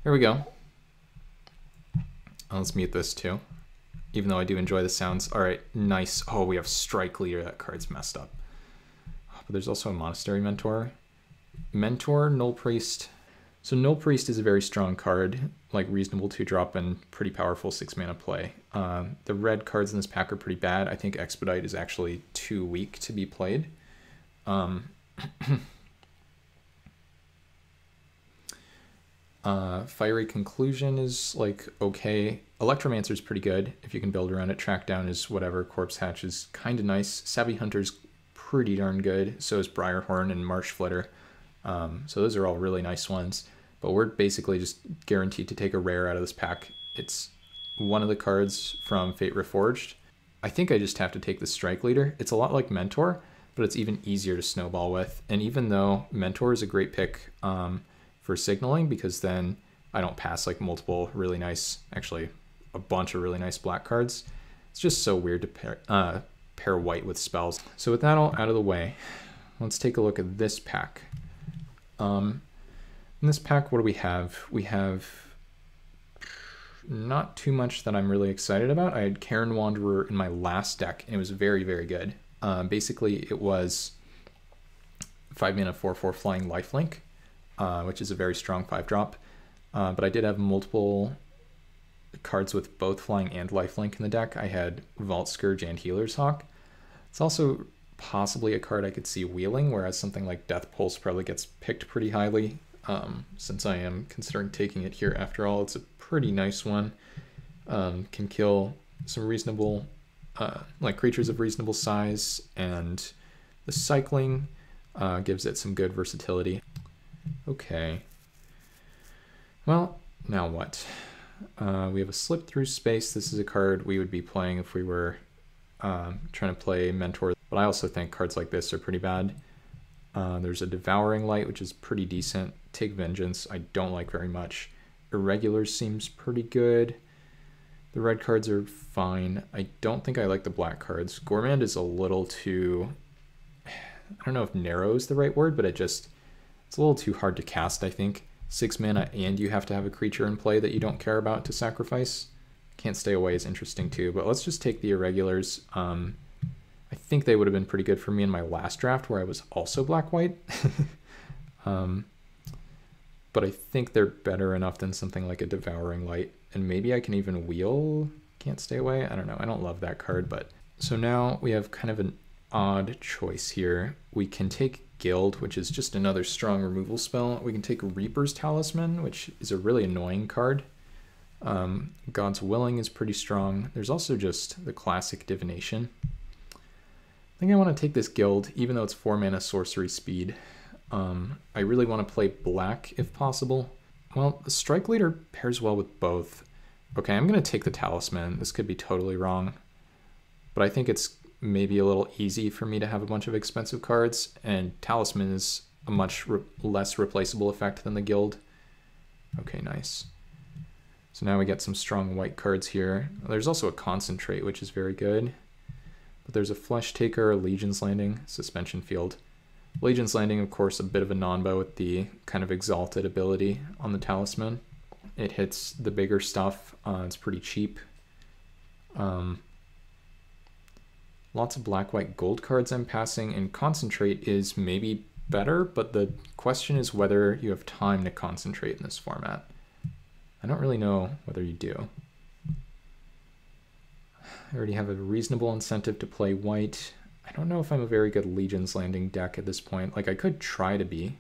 Here we go. Let's mute this too, even though I do enjoy the sounds. All right, nice. Oh, we have Strike Leader. That card's messed up. But there's also a Monastery Mentor. Mentor, Null Priest. So Null Priest is a very strong card, like reasonable 2-drop and pretty powerful 6-mana play. The red cards in this pack are pretty bad. I think Expedite is actually too weak to be played. Fiery Conclusion is like okay. Electromancer is pretty good if you can build around it. Track Down is whatever. Corpse Hatch is kind of nice. Savvy Hunter's pretty darn good. So is Briarhorn and Marsh Flitter. So those are all really nice ones. But we're basically just guaranteed to take a rare out of this pack. It's one of the cards from Fate Reforged. I think I just have to take the Strike Leader. It's a lot like Mentor, but it's even easier to snowball with. And even though Mentor is a great pick for signaling, because then I don't pass like multiple really nice, actually a bunch of really nice black cards, it's just so weird to pair white with spells. So with that all out of the way, let's take a look at this pack. In this pack, what do we have? We have not too much that I'm really excited about. I had Karen Wanderer in my last deck, and it was very, very good. Basically, it was 5-mana 4/4 flying lifelink, which is a very strong 5-drop. But I did have multiple cards with both flying and lifelink in the deck. I had Vault Scourge and Healer's Hawk. It's also possibly a card I could see wheeling, whereas something like Death Pulse probably gets picked pretty highly. Since I am considering taking it here after all, it's a pretty nice one. Can kill some reasonable, like creatures of reasonable size, and the cycling gives it some good versatility. Okay. Well, now what? We have a Slip Through Space. This is a card we would be playing if we were trying to play Mentor, but I also think cards like this are pretty bad. There's a Devouring Light, which is pretty decent. Take Vengeance, I don't like very much. Irregular seems pretty good. The red cards are fine. I don't think I like the black cards. Gourmand is a little too, I don't know if narrow is the right word, but it's a little too hard to cast, I think. 6 mana and you have to have a creature in play that you don't care about to sacrifice. Can't Stay Away is interesting too, but let's just take the irregulars. I think they would have been pretty good for me in my last draft where I was also black-white. But I think they're better enough than something like a Devouring Light. And maybe I can even wheel Can't Stay Away. I don't know. I don't love that card. But so now we have kind of an odd choice here. We can take Guild, which is just another strong removal spell. We can take Reaper's Talisman, which is a really annoying card. God's Willing is pretty strong. There's also just the classic Divination. I think I want to take this Guild, even though it's 4-mana sorcery speed. I really want to play black if possible. Well, the Strike Leader pairs well with both. Okay, I'm going to take the Talisman. This could be totally wrong, but I think it's maybe a little easy for me to have a bunch of expensive cards, and Talisman is a much less replaceable effect than the Guild. Okay, nice. So now we get some strong white cards here. There's also a Concentrate, which is very good. But there's a Flesh Taker, a Legion's Landing, Suspension Field. Legion's Landing, of course, a bit of a non-bow with the kind of exalted ability on the Talisman. It hits the bigger stuff. It's pretty cheap. Lots of black-white gold cards I'm passing, and Concentrate is maybe better, but the question is whether you have time to concentrate in this format. I don't really know whether you do. I already have a reasonable incentive to play white. I don't know if I'm a very good Legion's Landing deck at this point. Like, I could try to be,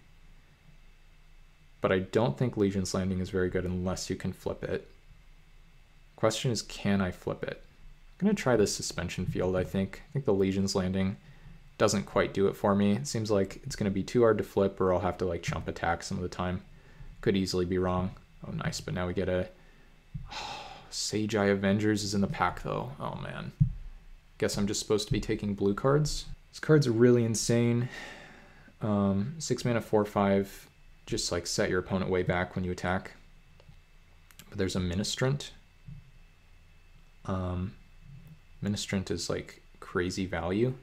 but I don't think Legion's Landing is very good unless you can flip it. Question is, can I flip it? I'm going to try the Suspension Field, I think. I think the Legion's Landing doesn't quite do it for me. It seems like it's going to be too hard to flip, or I'll have to like chump attack some of the time. Could easily be wrong. Oh, nice, but now we get a... Oh, Sage Eye Avengers is in the pack, though. Oh, man. Guess I'm just supposed to be taking blue cards. This card's really insane. 6 mana, 4/5. Just like set your opponent way back when you attack. But there's a Ministrant. Ministrant is like crazy value.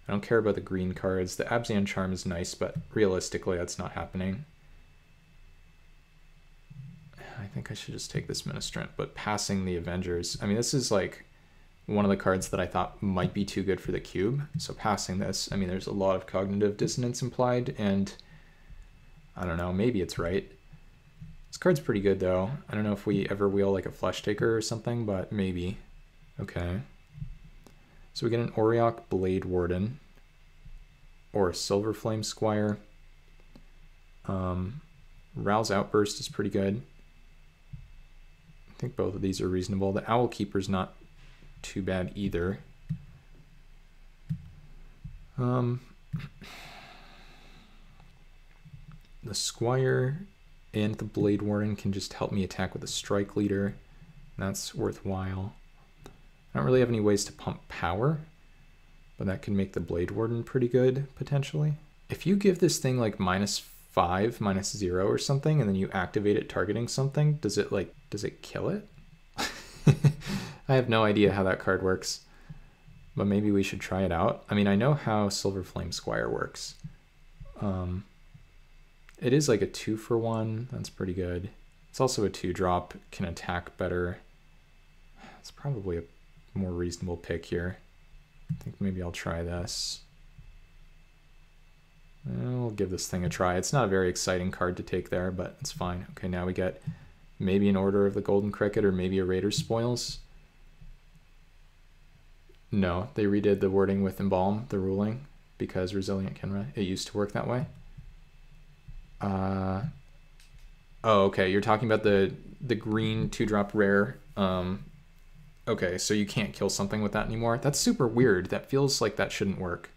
I don't care about the green cards. The Abzan Charm is nice, but realistically that's not happening. think I should just take this Ministrant, but passing the Avengers. I mean, this is like one of the cards that I thought might be too good for the cube. So passing this, I mean, there's a lot of cognitive dissonance implied, and I don't know, maybe it's right. This card's pretty good though. I don't know if we ever wheel like a Flesh Taker or something, but maybe. Okay. So we get an Auriok Blade Warden or a Silver Flame Squire. Ral's Outburst is pretty good. I think both of these are reasonable. The Owl Keeper's not too bad either. The Squire and the Blade Warden can just help me attack with a Strike Leader. That's worthwhile. I don't really have any ways to pump power, but that can make the Blade Warden pretty good, potentially. If you give this thing like -5, -0 or something, and then you activate it targeting something, does it kill it? I have no idea how that card works, but maybe we should try it out. I mean, I know how Silver Flame Squire works. It is like a 2-for-1. That's pretty good. It's also a 2-drop, can attack better. It's probably a more reasonable pick here. I think maybe I'll try this. I'll give this thing a try. It's not a very exciting card to take there, but it's fine. Okay, now we get maybe an Order of the Golden Cricket or maybe a Raider's Spoils. No, they redid the wording with Embalm, the ruling, because Resilient Kenra, it used to work that way. Oh, okay, you're talking about the green 2-drop rare. Okay, so you can't kill something with that anymore. That's super weird. That feels like that shouldn't work.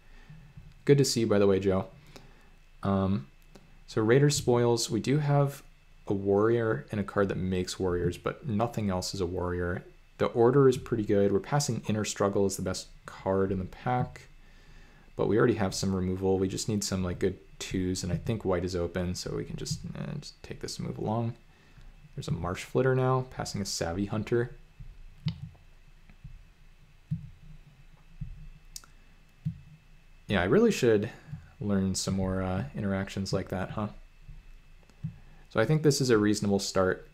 Good to see, by the way, Joe. So Raider Spoils, we do have a warrior and a card that makes warriors, but nothing else is a warrior. The Order is pretty good. We're passing Inner Struggle as the best card in the pack, but we already have some removal. We just need some like good 2s, and I think white is open, so we can just take this and move along. There's a Marsh Flitter now, passing a Savvy Hunter. Yeah, I really should learn some more interactions like that, huh? So I think this is a reasonable start.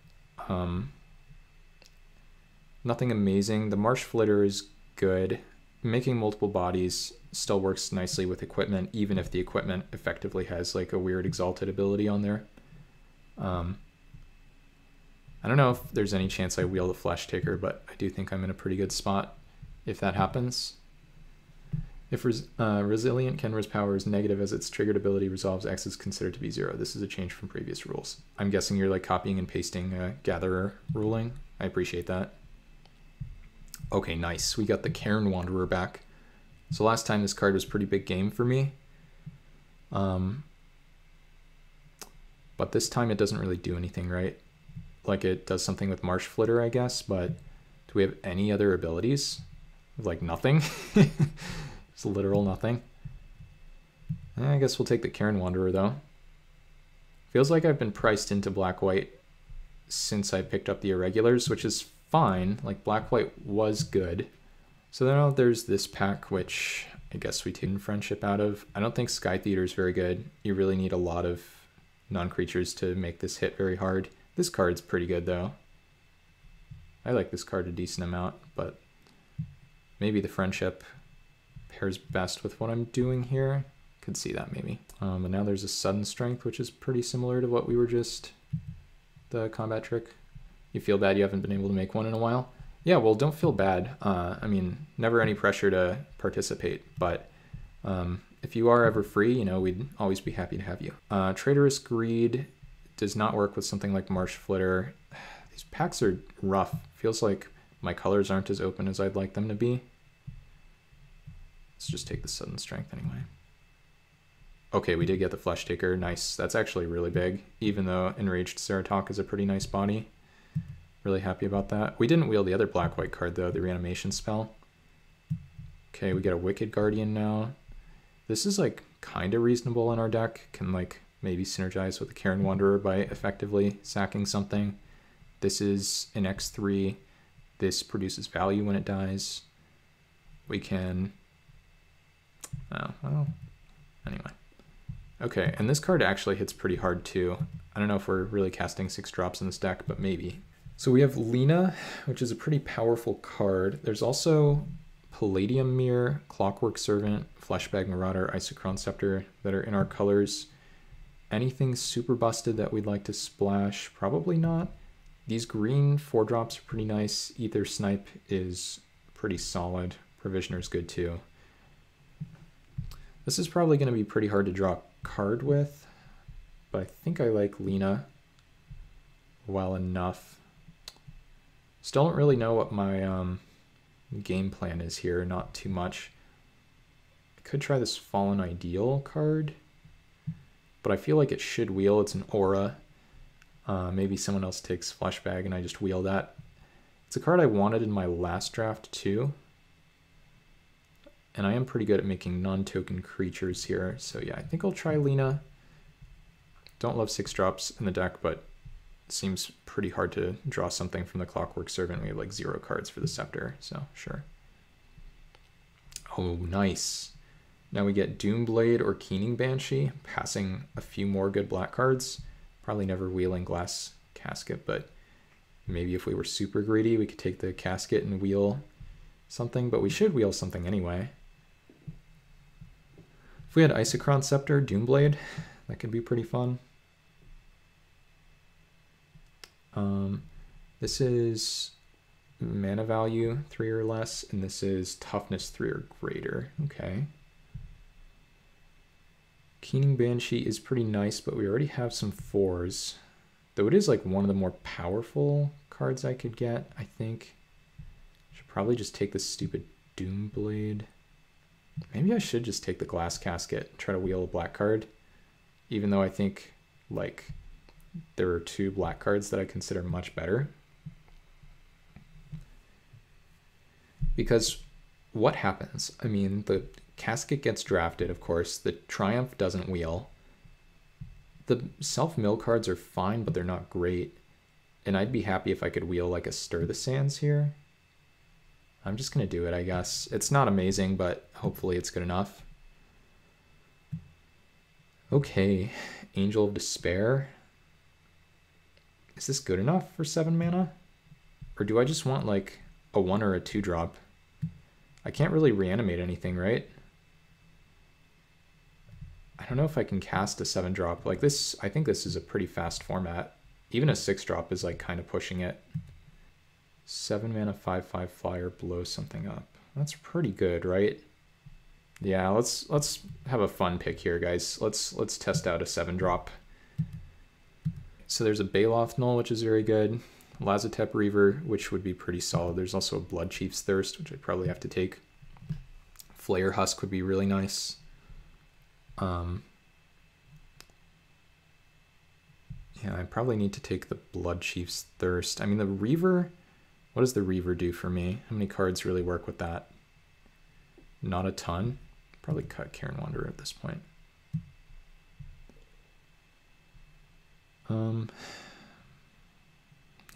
Nothing amazing. The Marsh Flitter is good. Making multiple bodies still works nicely with equipment, even if the equipment effectively has like a weird exalted ability on there. I don't know if there's any chance I wheel the Flesh Taker, but I do think I'm in a pretty good spot if that happens. If Resilient Kenra's power is negative as its triggered ability resolves, X is considered to be 0. This is a change from previous rules. I'm guessing you're like copying and pasting Gatherer ruling. I appreciate that. Okay, nice. We got the Cairn Wanderer back. So last time this card was pretty big game for me. But this time it doesn't really do anything, right? Like it does something with Marsh Flitter, I guess, but do we have any other abilities? Like nothing? It's literal nothing. I guess we'll take the Cairn Wanderer though. Feels like I've been priced into black-white since I picked up the irregulars, which is fine. Like black-white was good. So now there's this pack, which I guess we take Friendship out of. I don't think Sky Theater is very good. You really need a lot of non-creatures to make this hit very hard. This card's pretty good though. I like this card a decent amount, but maybe the Friendship pairs best with what I'm doing here. Could see that maybe. And now there's a Sudden Strength, which is pretty similar to what we were just, the combat trick. You feel bad you haven't been able to make one in a while? Yeah, well, don't feel bad. I mean, never any pressure to participate, but if you are ever free, you know, we'd always be happy to have you. Traitorous Greed does not work with something like Marsh Flitter. These packs are rough. Feels like my colors aren't as open as I'd like them to be. Let's just take the Sudden Strength anyway. Okay, we did get the Flesh Taker. Nice. That's actually really big, even though Enraged Ceratok is a pretty nice body. Really happy about that. We didn't wheel the other black-white card, though, the Reanimation spell. Okay, we get a Wicked Guardian now. This is, like, kind of reasonable in our deck. Can, like, maybe synergize with the Cairn Wanderer by effectively sacking something. This is an X3. This produces value when it dies. We can... Oh, well, anyway. Okay, and this card actually hits pretty hard too. I don't know if we're really casting 6 drops in this deck, but maybe. So we have Lina, which is a pretty powerful card. There's also Palladium Mirror, Clockwork Servant, Fleshbag Marauder, Isochron Scepter that are in our colors. Anything super busted that we'd like to splash? Probably not. These green 4-drops are pretty nice. Ether Snipe is pretty solid. Provisioner's good too. This is probably going to be pretty hard to draw a card with, but I think I like Lina well enough. Still don't really know what my game plan is here, not too much. I could try this Fallen Ideal card, but I feel like it should wheel. It's an aura. Maybe someone else takes Fleshbag and I just wheel that. It's a card I wanted in my last draft too. And I am pretty good at making non-token creatures here. So yeah, I think I'll try Lina. Don't love 6 drops in the deck, but it seems pretty hard to draw something from the Clockwork Servant. We have like 0 cards for the Scepter, so sure. Oh, nice. Now we get Doomblade or Keening Banshee, passing a few more good black cards. Probably never wheeling Glass Casket, but maybe if we were super greedy, we could take the casket and wheel something, but we should wheel something anyway. If we had Isochron Scepter, Doomblade, that could be pretty fun. This is mana value 3 or less, and this is toughness 3 or greater. Okay. Keening Banshee is pretty nice, but we already have some 4s. Though it is like one of the more powerful cards I could get, I think. Should probably just take this stupid Doomblade. Maybe I should just take the Glass Casket and try to wheel a black card. Even though I think like there are 2 black cards that I consider much better. Because what happens? I mean, the Casket gets drafted, of course. The Triumph doesn't wheel. The self-mill cards are fine, but they're not great. And I'd be happy if I could wheel like a Stir the Sands here. I'm just going to do it, I guess. It's not amazing, but hopefully it's good enough. Okay, Angel of Despair. Is this good enough for 7 mana? Or do I just want like a 1 or a 2 drop? I can't really reanimate anything, right? I don't know if I can cast a 7 drop. Like this, I think this is a pretty fast format. Even a 6 drop is like kind of pushing it. 7 mana 5/5 flyer, blow something up. That's pretty good, right? Yeah, let's have a fun pick here, guys. Let's test out a 7 drop. So there's a Baloth Null, which is very good. Lazotep Reaver, which would be pretty solid. There's also a Blood Chief's Thirst, which I'd probably have to take. Flayer Husk would be really nice. Yeah, I probably need to take the Blood Chief's Thirst. I mean, the Reaver, what does the Reaver do for me? How many cards really work with that? Not a ton. Probably cut Cairn Wanderer at this point.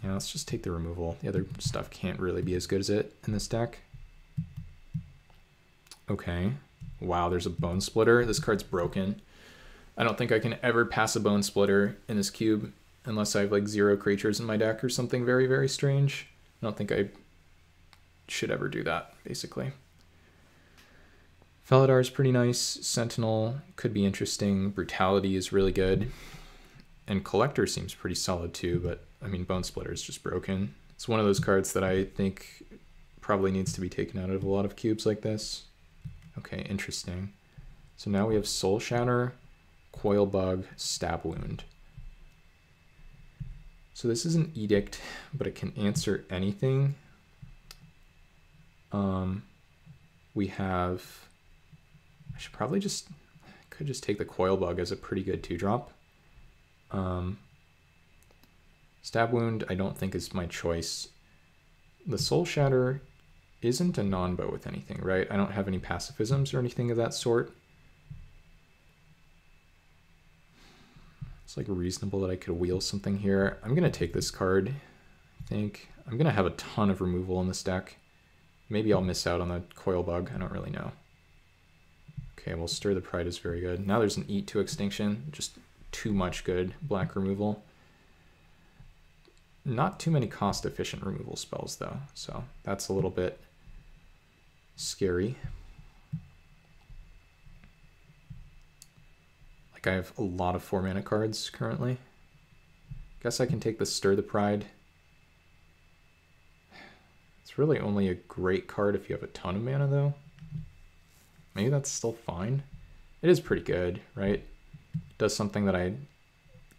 Yeah, let's just take the removal. The other stuff can't really be as good as it in this deck. Okay. Wow, there's a Bone Splitter. This card's broken. I don't think I can ever pass a Bone Splitter in this cube unless I have like 0 creatures in my deck or something very, very strange. I don't think I should ever do that, basically. Felidar is pretty nice. Sentinel could be interesting. Brutality is really good. And Collector seems pretty solid too, but I mean, Bone Splitter is just broken. It's one of those cards that I think probably needs to be taken out of a lot of cubes like this. Okay, interesting. So now we have Soul Shatter, Coil Bug, Stab Wound. So this is an Edict, but it can answer anything. We have, I should probably just, could just take the Coil Bug as a pretty good 2-drop. Stab Wound I don't think is my choice. The Soul Shatter isn't a non-bow with anything, right? I don't have any pacifisms or anything of that sort. It's like reasonable that I could wheel something here. I'm going to take this card, I think. I'm going to have a ton of removal in this deck. Maybe I'll miss out on the Coil Bug. I don't really know. Okay, well, Stir the Pride is very good. Now there's an Eat to Extinction. Just too much good black removal. Not too many cost-efficient removal spells, though, so that's a little bit scary. Like, I have a lot of 4-mana cards currently. Guess I can take the Stir the Pride. It's really only a great card if you have a ton of mana, though. Maybe that's still fine. It is pretty good, right? It does something that I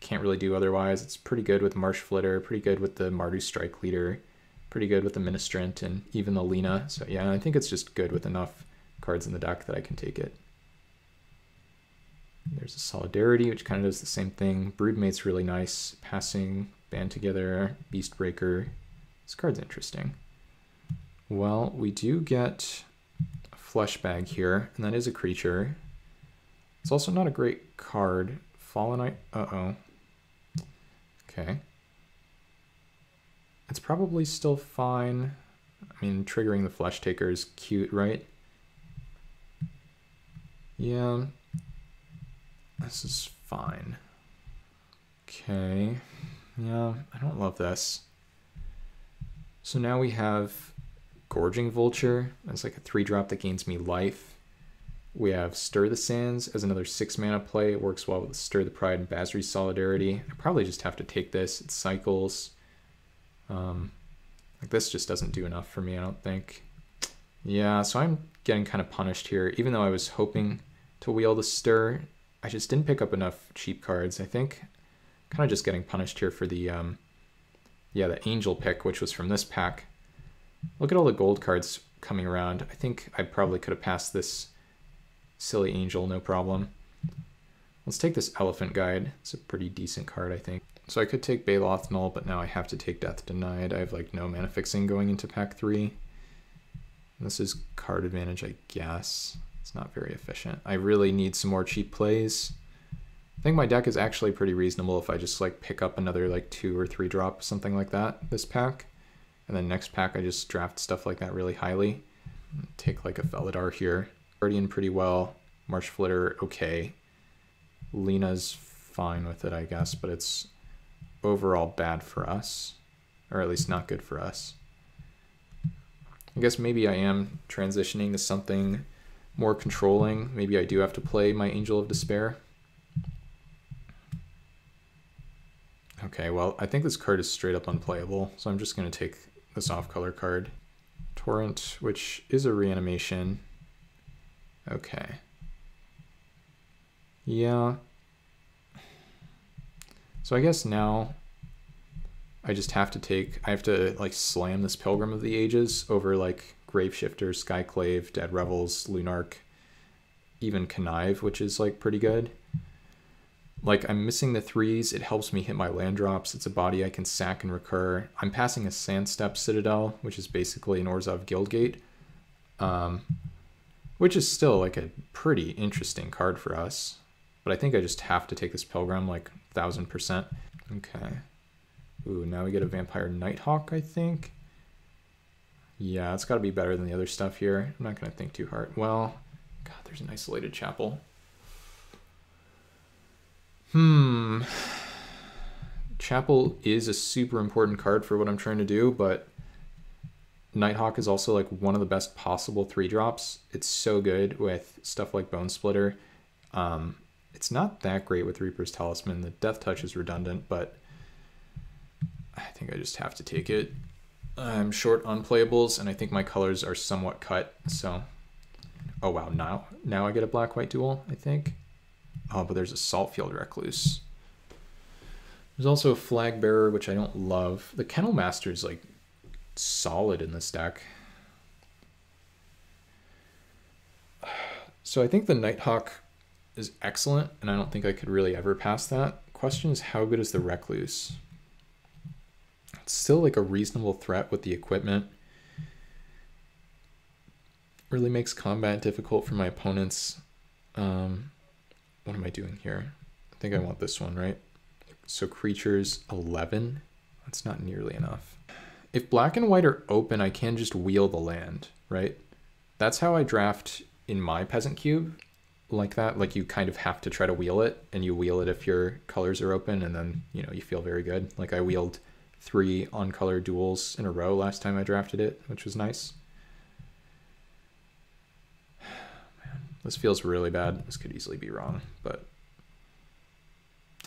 can't really do otherwise. It's pretty good with Marsh Flitter, pretty good with the Mardu Strike Leader, pretty good with the Ministrant, and even the Lina. So yeah, I think it's just good with enough cards in the deck that I can take it. There's a Solidarity, which kind of does the same thing. Broodmate's really nice. Passing, Band Together, Beast Breaker. This card's interesting. Well, we do get a Flesh Bag here, and that is a creature. It's also not a great card. Fallen Knight. Uh-oh. Okay. It's probably still fine. I mean, triggering the Flesh Taker is cute, right? Yeah. This is fine. Okay. Yeah, I don't love this. So now we have Gorging Vulture as like a 3-drop that gains me life. We have Stir the Sands as another 6-mana play. It works well with Stir the Pride and Basri's Solidarity. I probably just have to take this. It cycles. Like this just doesn't do enough for me, I don't think. Yeah, so I'm getting kind of punished here. Even though I was hoping to wheel the Stir, I just didn't pick up enough cheap cards, I think. Kind of just getting punished here for the, the Angel pick, which was from this pack. Look at all the gold cards coming around. I think I probably could have passed this silly Angel, no problem. Let's take this Elephant Guide. It's a pretty decent card, I think. So I could take Baloth Null, but now I have to take Death Denied. I have like no mana fixing going into pack 3. And this is card advantage, I guess. It's not very efficient. I really need some more cheap plays. I think my deck is actually pretty reasonable if I just like pick up another like 2 or 3 drop, something like that, this pack. And then next pack I just draft stuff like that really highly. Take like a Felidar here. Guardian pretty well. Marsh Flitter, okay. Lina's fine with it, I guess, but it's overall bad for us. Or at least not good for us. I guess maybe I am transitioning to something more controlling. Maybe I do have to play my Angel of Despair. Okay, well, I think this card is straight up unplayable, so I'm just going to take this off-color card. Torrent, which is a reanimation. Okay. Yeah. So I guess now I just have to take, I have to like slam this Pilgrim of the Ages over like Graveshifter, Skyclave, Dead Revels, Lunark, even Connive, which is like pretty good. Like I'm missing the 3s, it helps me hit my land drops, it's a body I can sack and recur. I'm passing a Sandstep Citadel, which is basically an Orzhov Guildgate, which is still like a pretty interesting card for us. But I think I just have to take this Pilgrim like 1000%. Okay. Ooh, now we get a Vampire Nighthawk, I think. Yeah, it's got to be better than the other stuff here. I'm not going to think too hard. Well, God, there's an Isolated Chapel. Chapel is a super important card for what I'm trying to do, but Nighthawk is also like one of the best possible 3-drops. It's so good with stuff like Bone Splitter. It's not that great with Reaper's Talisman. The Death Touch is redundant, but I think I just have to take it. I'm short on playables, and I think my colors are somewhat cut, so... Oh wow, now I get a black-white duel, I think. Oh, but there's a Saltfield Recluse. There's also a Flag Bearer, which I don't love. The Kennel Master is like solid in this deck. So I think the Nighthawk is excellent, and I don't think I could really ever pass that. Question is, how good is the Recluse? It's still like a reasonable threat with the equipment. Really makes combat difficult for my opponents. What am I doing here? I think I want this one, right? So creatures 11. That's not nearly enough. If black and white are open, I can just wheel the land, right? That's how I draft in my Peasant Cube. like that. Like you kind of have to try to wheel it, and you wheel it if your colors are open, and then, you know, you feel very good. Like I wheeled 3 on color duels in a row last time I drafted it, which was nice. Man, this feels really bad. This could easily be wrong, but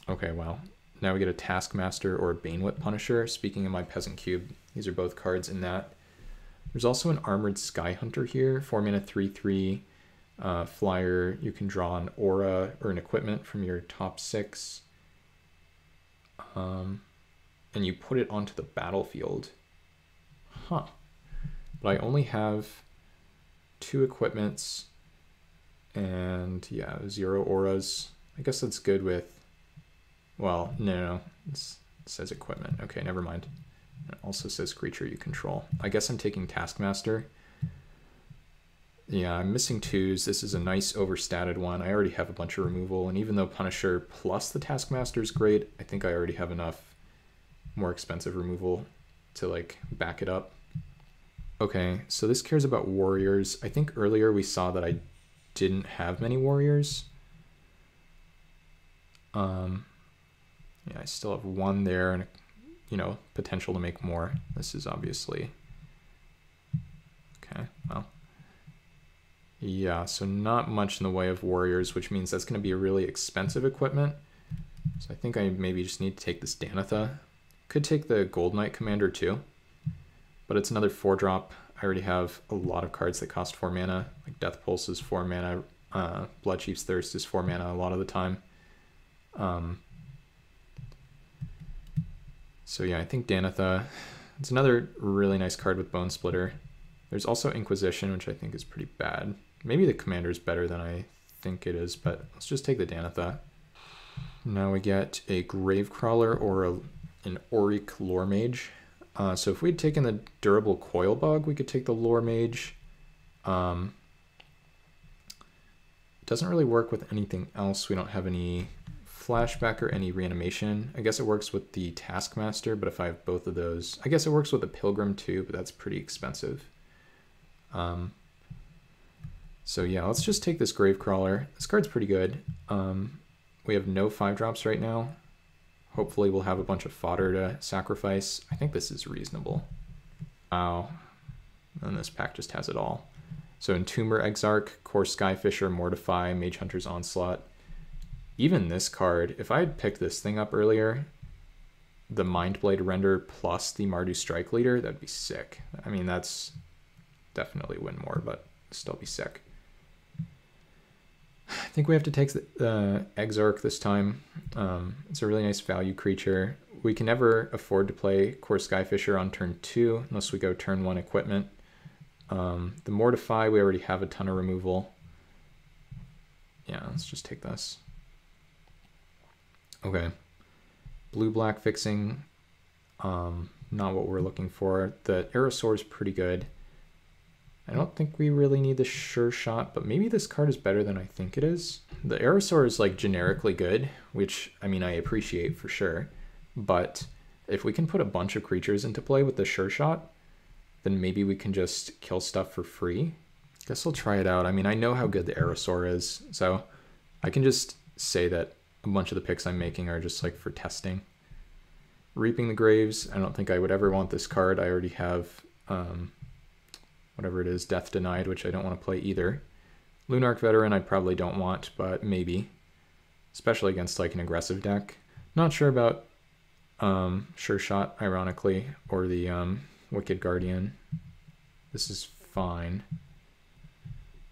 okay, well, now we get a Taskmaster or a Banewhip Punisher. Speaking of my Peasant Cube, these are both cards in that. There's also an Armored Skyhunter here, 4 mana 3/3 flyer. You can draw an aura or an equipment from your top 6. And you put it onto the battlefield. Huh. But I only have 2 equipments and yeah, 0 auras. I guess that's good with, well, no, it says equipment. Okay, never mind. It also says creature you control. I guess I'm taking Taskmaster. Yeah, I'm missing 2s. This is a nice overstatted one. I already have a bunch of removal, and even though Punisher plus the Taskmaster is great, I think I already have enough more expensive removal to like back it up. Okay, so this cares about warriors. I think earlier we saw that I didn't have many warriors. Yeah, I still have 1 there and, you know, potential to make more. This is obviously, okay, well, yeah, so not much in the way of warriors, which means that's going to be a really expensive equipment. So I think I maybe just need to take this Danitha. Could take the Gold Knight Commander too, but it's another 4-drop. I already have a lot of cards that cost 4 mana, like Death Pulse is 4 mana, Bloodchief's Thirst is 4 mana a lot of the time. So yeah, I think Danitha, it's another really nice card with Bone Splitter. There's also Inquisition, which I think is pretty bad. Maybe the commander is better than I think it is, but let's just take the Danitha. Now we get a Gravecrawler or an Auric Lore Mage. So if we'd taken the Durable Coil Bug, we could take the Lore Mage. It doesn't really work with anything else. We don't have any flashback or any reanimation. I guess it works with the Taskmaster, but if I have both of those, I guess it works with the Pilgrim too, but that's pretty expensive. So yeah, let's just take this Gravecrawler. This card's pretty good. We have no 5-drops right now. Hopefully we'll have a bunch of fodder to sacrifice. I think this is reasonable. Wow. And this pack just has it all. So Entomber Exarch, Core Skyfisher, Mortify, Mage Hunter's Onslaught. Even this card, if I had picked this thing up earlier, the Mindblade Render plus the Mardu Strike Leader, that'd be sick. I mean, that's definitely win more, but still be sick. I think we have to take the Exarch this time. It's a really nice value creature. We can never afford to play Core Skyfisher on turn 2 unless we go turn 1 equipment. The Mortify, we already have a ton of removal. Yeah, let's just take this. Okay. Blue-black fixing, not what we're looking for. The Aerosaur is pretty good. I don't think we really need the Sure Shot, but maybe this card is better than I think it is. The Aerosaur is like generically good, which I mean I appreciate for sure, but if we can put a bunch of creatures into play with the Sure Shot, then maybe we can just kill stuff for free. Guess I'll try it out. I mean, I know how good the Aerosaur is, so I can just say that a bunch of the picks I'm making are just like for testing. Reaping the Graves, I don't think I would ever want this card. I already have whatever it is, Death Denied, which I don't want to play either. Lunarch Veteran I probably don't want, but maybe. Especially against like an aggressive deck. Not sure about Sure Shot, ironically, or the Wicked Guardian. This is fine.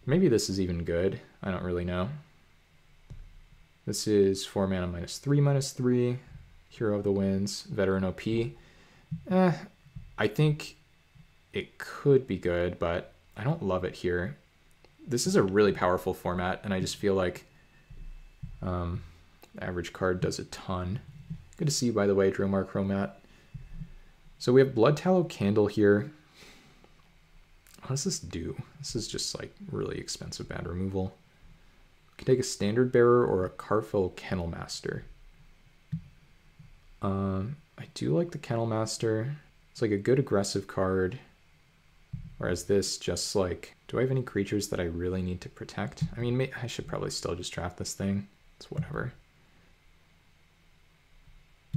Maybe this is even good. I don't really know. This is 4 mana -3/-3. Hero of the Winds, Veteran OP. I think it could be good, but I don't love it here. This is a really powerful format, and I just feel like the average card does a ton. Good to see you, by the way, Dromar Chromat. So we have Blood Tallow Candle here. What does this do? This is just like really expensive bad removal. We can take a Standard Bearer or a Karfil Kennel Master. I do like the Kennel Master. It's like a good aggressive card. Whereas this just like, do I have any creatures that I really need to protect? I mean, I should probably still just draft this thing. It's whatever.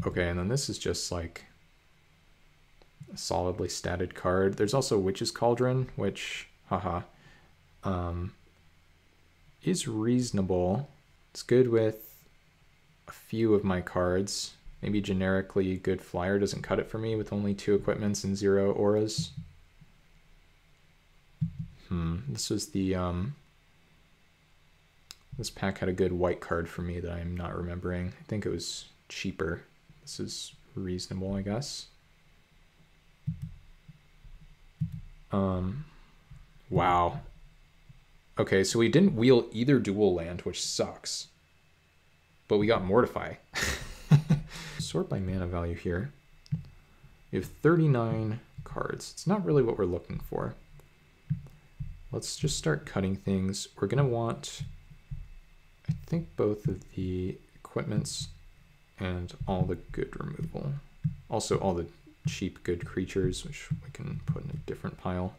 Okay, and then this is just like a solidly statted card. There's also Witch's Cauldron, which, haha, is reasonable. It's good with a few of my cards. Maybe generically good flyer doesn't cut it for me with only 2 equipments and 0 auras. This was the, this pack had a good white card for me that I'm not remembering. I think it was cheaper. This is reasonable, I guess. Wow. Okay, so we didn't wheel either dual land, which sucks. But we got Mortify. Sort by mana value here. We have 39 cards. It's not really what we're looking for. Let's just start cutting things. We're going to want, I think, both of the equipments and all the good removal. Also all the cheap good creatures, which we can put in a different pile.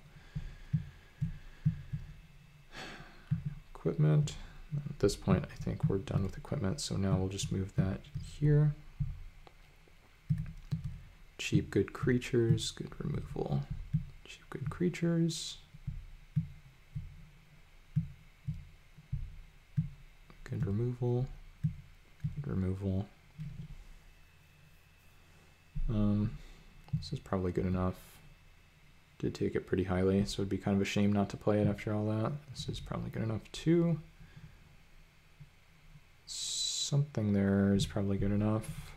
Equipment. At this point, I think we're done with equipment, so now we'll just move that here. Cheap good creatures, good removal. Cheap good creatures. Good removal. Good removal. This is probably good enough. Did take it pretty highly, so it'd be kind of a shame not to play it after all that. This is probably good enough too. Something there is probably good enough.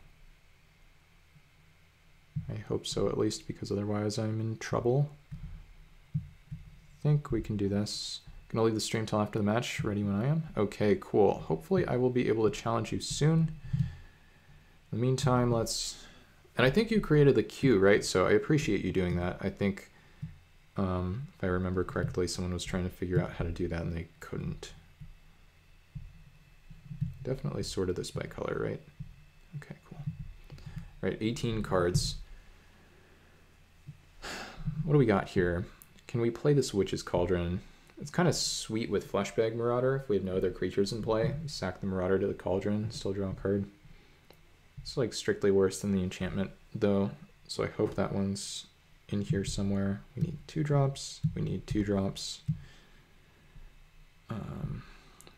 I hope so, at least, because otherwise I'm in trouble. I think we can do this. Gonna leave the stream till after the match. Ready when I am. Okay, cool. Hopefully I will be able to challenge you soon. In the meantime, let's... And I think you created the queue, right? So I appreciate you doing that. I think, if I remember correctly, someone was trying to figure out how to do that and they couldn't. Definitely sorted this by color, right? Okay, cool. All right, 18 cards. What do we got here? Can we play this Witch's Cauldron? It's kind of sweet with Fleshbag Marauder if we have no other creatures in play. Sack the Marauder to the Cauldron, still draw a card. It's like strictly worse than the enchantment though, so I hope that one's in here somewhere. We need 2 drops. We need 2 drops.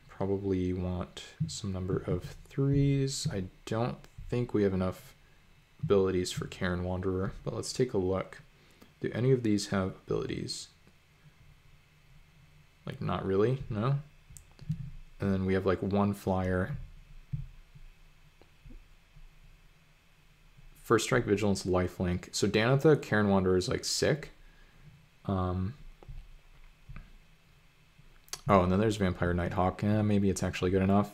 Probably want some number of 3s. I don't think we have enough abilities for Karen Wanderer, but let's take a look. Do any of these have abilities? Like, not really, no? And then we have like 1 flyer. First Strike, Vigilance, Lifelink. So Danitha, Karen Wanderer is like sick. Oh, and then there's Vampire Nighthawk. Maybe it's actually good enough.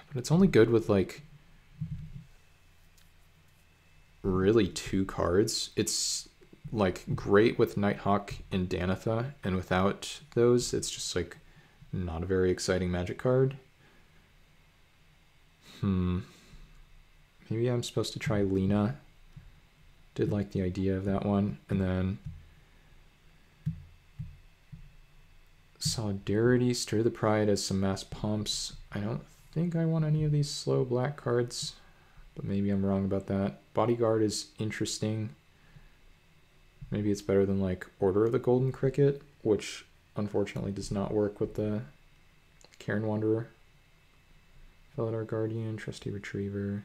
But it's only good with like really 2 cards. It's like great with Nighthawk and Danitha, and without those, it's just like not a very exciting Magic card. Maybe I'm supposed to try Lena. Did like the idea of that one. And then Solidarity, Stir the Pride as some mass pumps. I don't think I want any of these slow black cards, but maybe I'm wrong about that. Bodyguard is interesting. Maybe it's better than like Order of the Golden Cricket, which unfortunately does not work with the Karen Wanderer. Felidar Guardian, Trusty Retriever.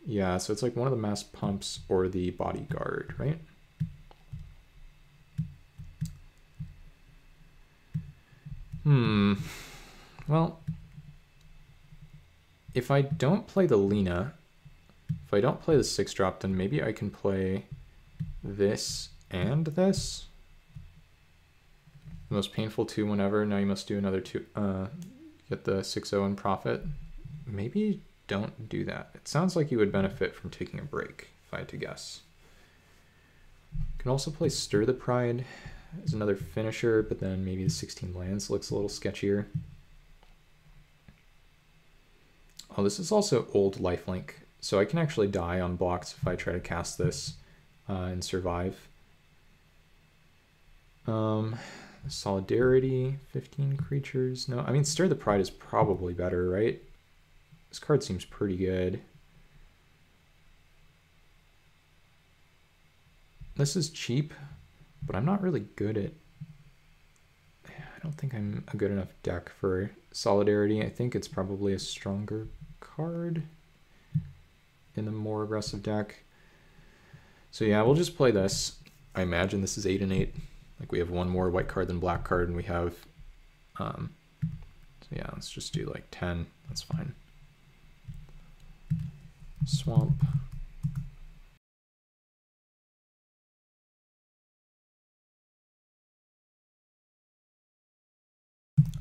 Yeah, so it's like one of the mass pumps or the Bodyguard, right? Well, if I don't play the Lena, if I don't play the 6-drop, then maybe I can play this and this. The most painful 2 whenever. Now you must do another 2, get the 6-0 and profit. Maybe don't do that. It sounds like you would benefit from taking a break, if I had to guess. You can also play Stir the Pride as another finisher, but then maybe the 16 lands looks a little sketchier. Oh, this is also old lifelink, so I can actually die on blocks if I try to cast this and survive. Solidarity, 15 creatures. No, I mean, Stir the Pride is probably better, right? This card seems pretty good. This is cheap, but I'm not really good at... I don't think I'm a good enough deck for Solidarity. I think it's probably a stronger card in the more aggressive deck. So yeah, we'll just play this. I imagine this is 8 and 8. Like we have one more white card than black card, and we have... so yeah, let's just do like 10. That's fine. Swamp.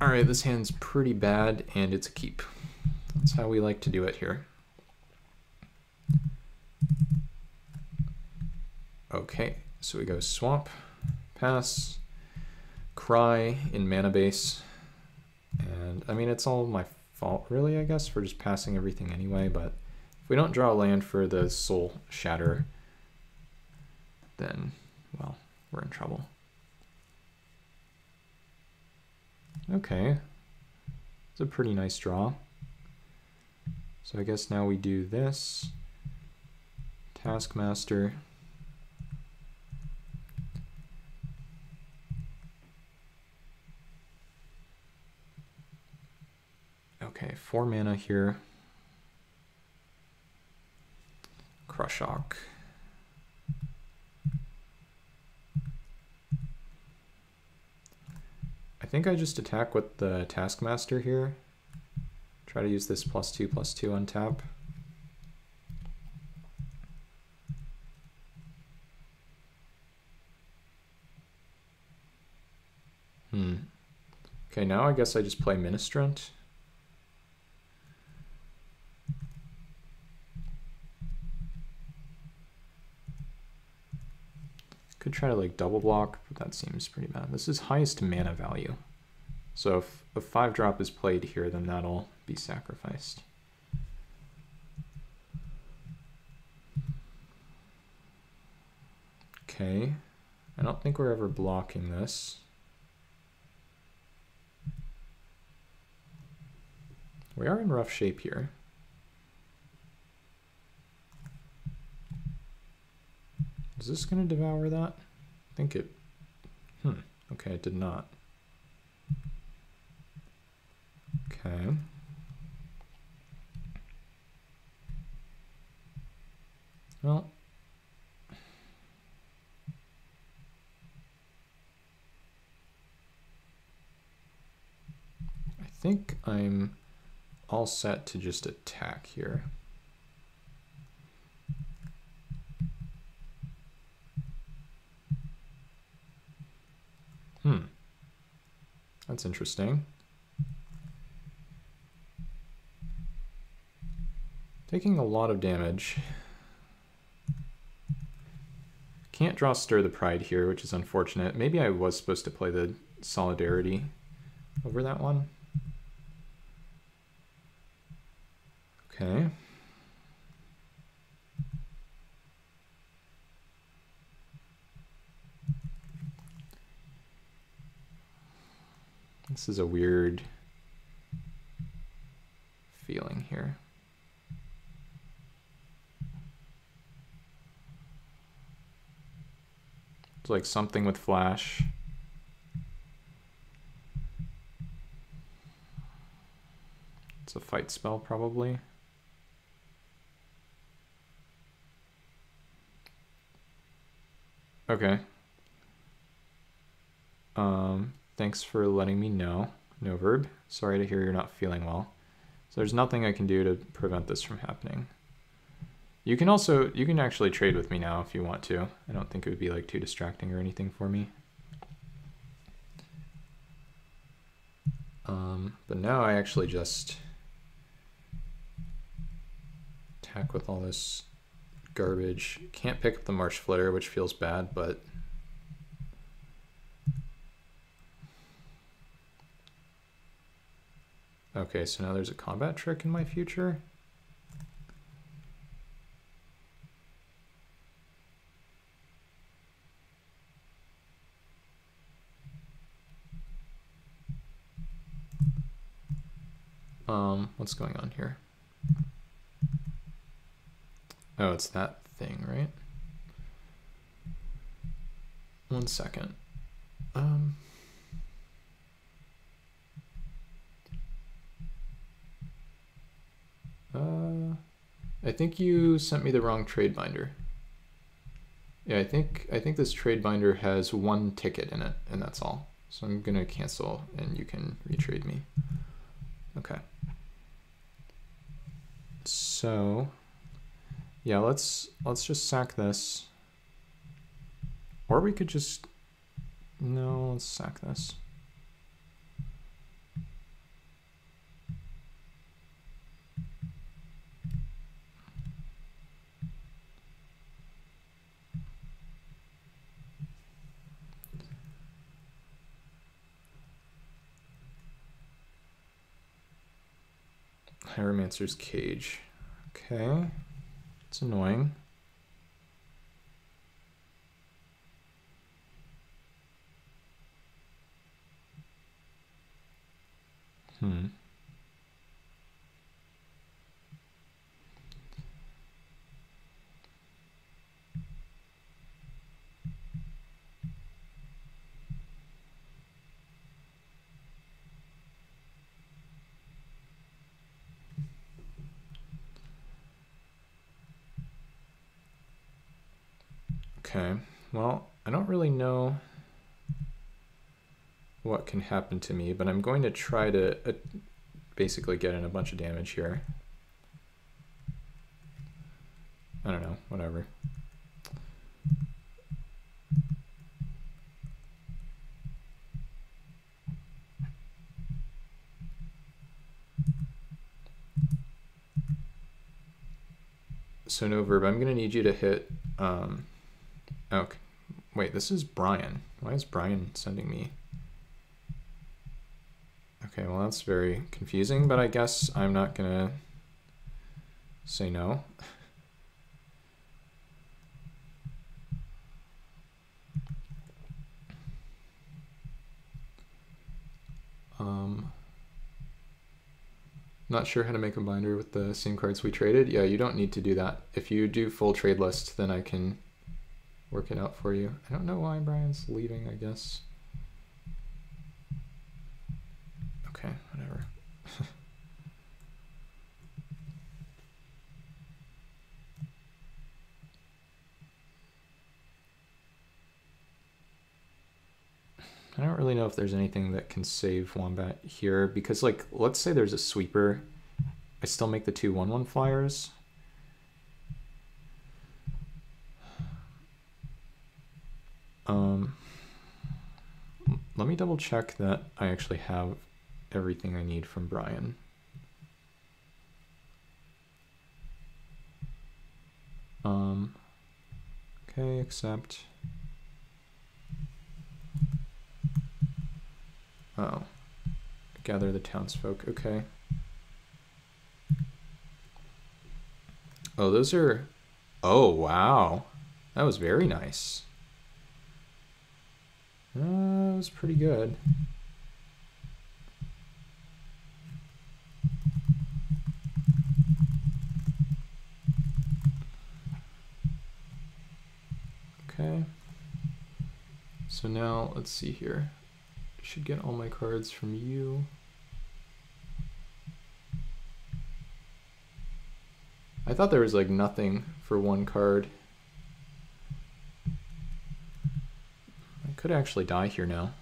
All right, this hand's pretty bad, and it's a keep. That's how we like to do it here. Okay, so we go swamp, pass, cry in mana base, and I mean, it's all my fault really, I guess, for just passing everything anyway, but if we don't draw a land for the Soul Shatter, then, well, we're in trouble. Okay, it's a pretty nice draw. So I guess now we do this. Taskmaster. Okay, 4 mana here. Crushok. I think I just attack with the Taskmaster here. Try to use this +2/+2 on tap. Okay, now I guess I just play Ministrant. Could try to like double block, but that seems pretty bad. This is highest mana value. So if a 5-drop is played here, then that'll be sacrificed. Okay, I don't think we're ever blocking this. We are in rough shape here. Is this going to devour that? I think it... Okay, it did not. Okay. Well... I think I'm all set to just attack here. That's interesting. Taking a lot of damage. Can't draw Stir the Pride here, which is unfortunate. Maybe I was supposed to play the Solidarity over that one. Okay. This is a weird feeling here. It's like something with flash. It's a fight spell probably. Okay. Thanks for letting me know, Noverb. Sorry to hear you're not feeling well. So there's nothing I can do to prevent this from happening. You can actually trade with me now if you want to. I don't think it would be like too distracting or anything for me. But now I actually just attack with all this garbage. Can't pick up the Marsh Flitter, which feels bad, but okay, so now there's a combat trick in my future. What's going on here? Oh, it's that thing, right? 1 second. I think you sent me the wrong trade binder. Yeah, I think this trade binder has 1 ticket in it, and that's all. So I'm gonna cancel, and you can retrade me. Okay. So, yeah, let's just sack this, or we could just let's sack this. Hieromancer's Cage. Okay. It's annoying. Okay, well, I don't really know what can happen to me, but I'm going to try to basically get in a bunch of damage here. I don't know, whatever. So no verb, I'm gonna need you to hit, okay, wait, this is Brian. Why is Brian sending me? Okay, well that's very confusing, but I guess I'm not gonna say no. Not sure how to make a binder with the same cards we traded. Yeah, you don't need to do that. If you do full trade list, then I can work it out for you. I don't know why Brian's leaving, I guess. Okay, whatever. I don't really know if there's anything that can save Wombat here, because, like, let's say there's a sweeper. I still make the 2/1/1 flyers. Let me double check that I actually have everything I need from Brian. Okay, accept. Oh, gather the townsfolk, okay. Oh, those are, oh, wow. That was very nice. That was pretty good. Okay. So now, let's see here. Should get all my cards from you. I thought there was like nothing for 1 card. I could actually die here now.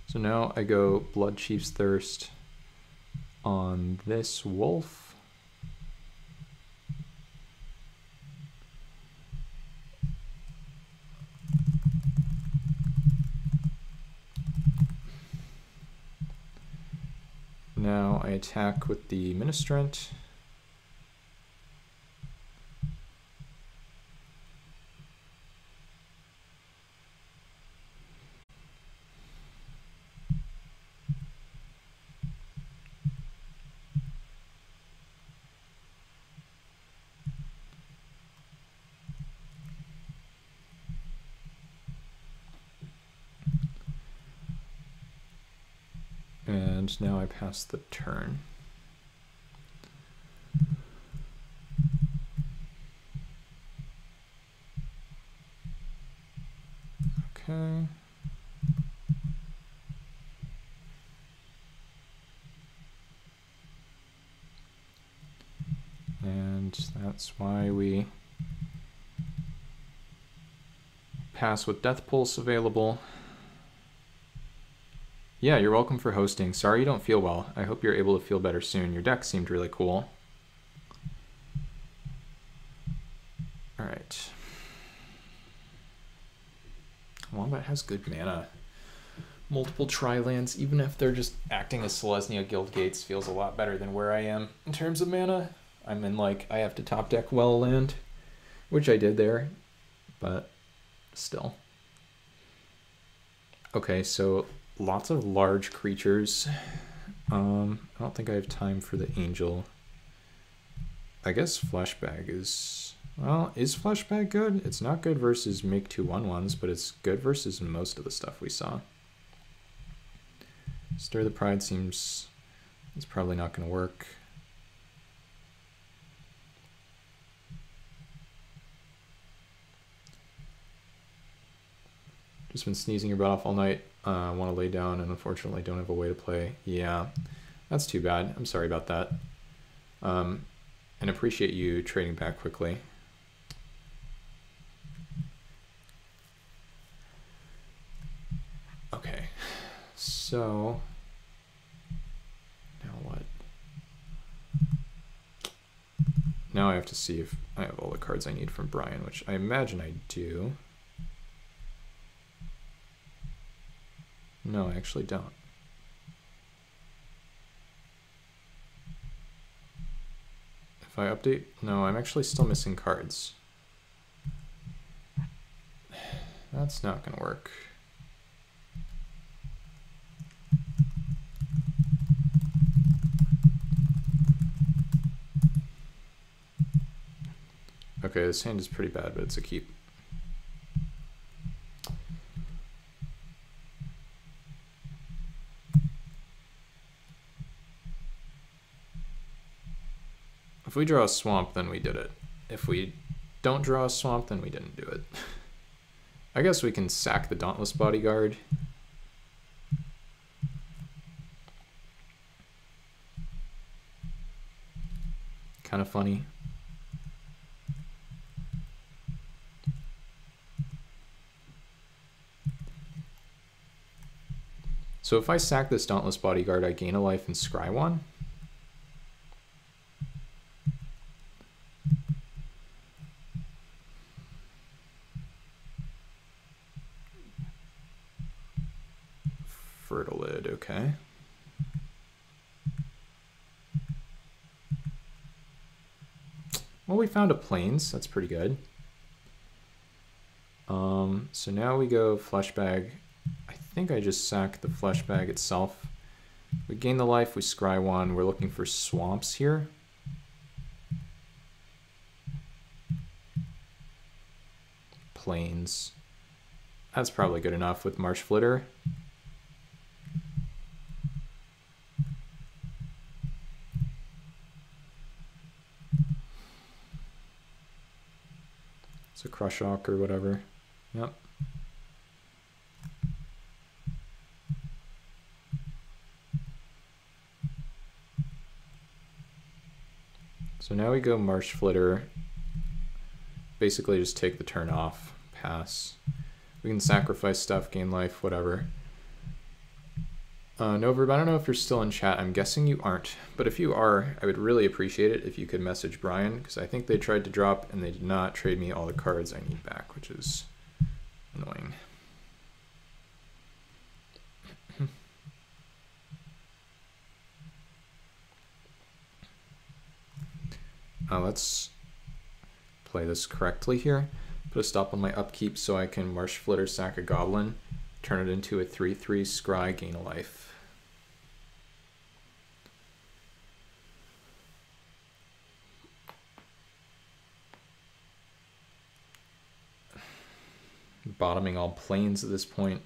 So now I go Blood Chief's Thirst on this wolf. Now I attack with the Ministrant. And now I pass the turn. Okay. And that's why we pass with Death Pulse available. Yeah, you're welcome for hosting. Sorry you don't feel well. I hope you're able to feel better soon. Your deck seemed really cool. All right. Wombat has good mana. Multiple tri-lands, even if they're just acting as Selesnya Guild Gates, feels a lot better than where I am in terms of mana. I'm in, like, I have to top deck well land, which I did there, but still. Okay, so lots of large creatures. I don't think I have time for the Angel. I guess Fleshbag is... Well, is Fleshbag good? It's not good versus make 2/1/1s, but it's good versus most of the stuff we saw. Stir the Pride seems... It's probably not going to work. Just been sneezing your butt off all night. Want to lay down and unfortunately don't have a way to play. Yeah, that's too bad. I'm sorry about that. And appreciate you trading back quickly. Okay, so now what? Now I have to see if I have all the cards I need from Brian, which I imagine I do. No, I actually don't. If I update, no, I'm actually still missing cards. That's not gonna work. Okay, this hand is pretty bad, but it's a keep. If we draw a swamp, then we did it. If we don't draw a swamp, then we didn't do it. I guess we can sack the Dauntless Bodyguard. Kind of funny. So if I sack this Dauntless Bodyguard, I gain a life and scry one. Fertilid, okay. Well, we found a Plains. That's pretty good. So now we go Fleshbag. I think I just sack the Fleshbag itself. We gain the life, we scry one. We're looking for swamps here. Plains. That's probably good enough with Marsh Flitter. It's a Crushawk or whatever. Yep. So now we go Marsh Flitter. Basically just take the turn off, pass. We can sacrifice stuff, gain life, whatever. Noverb, I don't know if you're still in chat. I'm guessing you aren't. But if you are, I would really appreciate it if you could message Brian, because I think they tried to drop and they did not trade me all the cards I need back, which is annoying. Let's play this correctly here. Put a stop on my upkeep so I can Marsh Flitter, sack a Goblin, turn it into a 3/3 scry, gain a life. Bottoming all Plains at this point.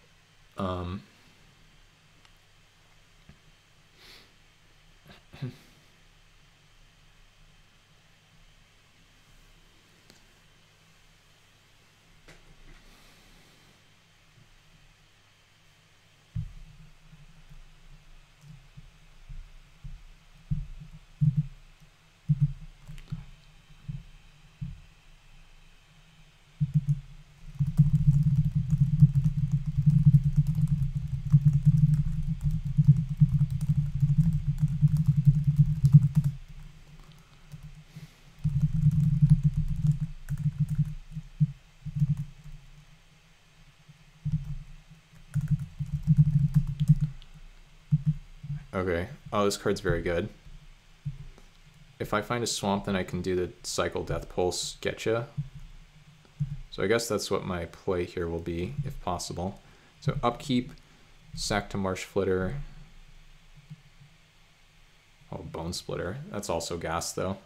Okay. Oh, this card's very good. If I find a swamp, then I can do the cycle Death Pulse Getcha. So I guess that's what my play here will be, if possible. So upkeep, sack to Marsh Flitter. Oh, Bone Splitter. That's also gas, though.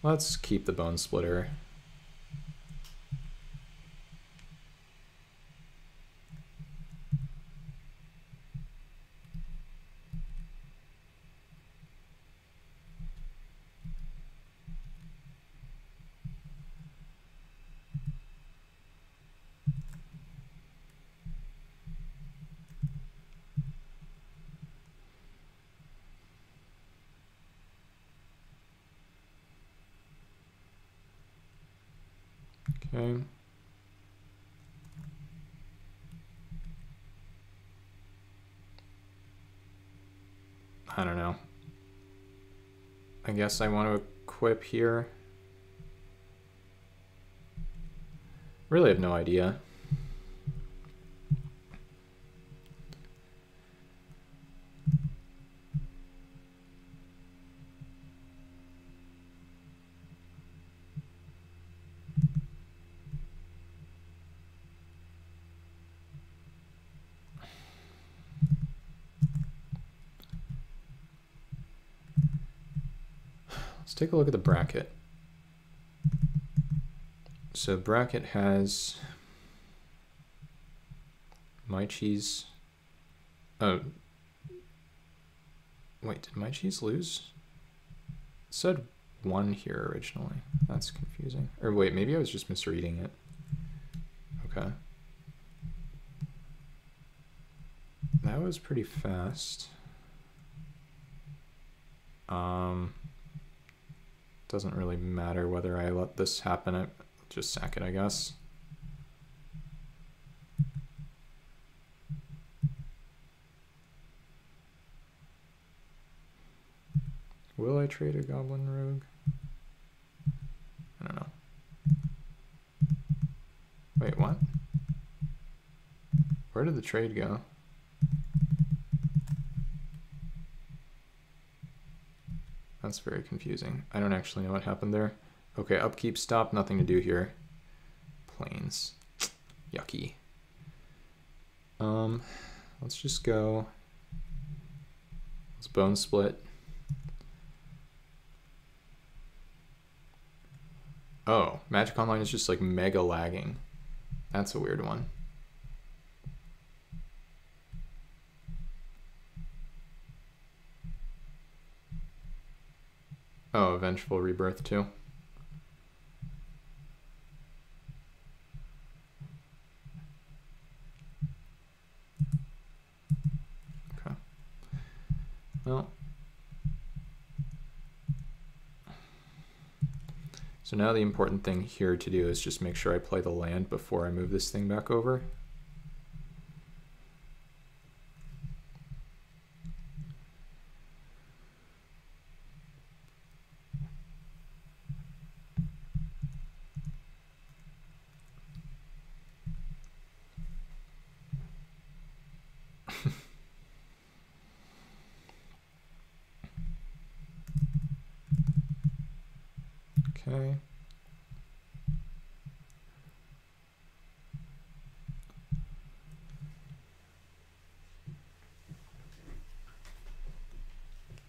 Let's keep the Bone Splitter. Okay. I don't know. I guess I want to equip here. Really have no idea. Let's take a look at the bracket. So bracket has My Cheese. Oh, wait, did My Cheese lose? It said 1 here originally. That's confusing. Or wait, maybe I was just misreading it. Okay. That was pretty fast. Doesn't really matter whether I let this happen. I just sack it, I guess. Will I trade a Goblin Rogue? I don't know. Wait, what? Where did the trade go? That's very confusing. I don't actually know what happened there. Okay, upkeep, stop, nothing to do here. Plains. Yucky. Let's just go. Let's Bone Split. Oh, Magic Online is just like mega lagging. That's a weird one. Oh, Vengeful Rebirth too. Okay. Well. So now the important thing here to do is just make sure I play the land before I move this thing back over. Okay.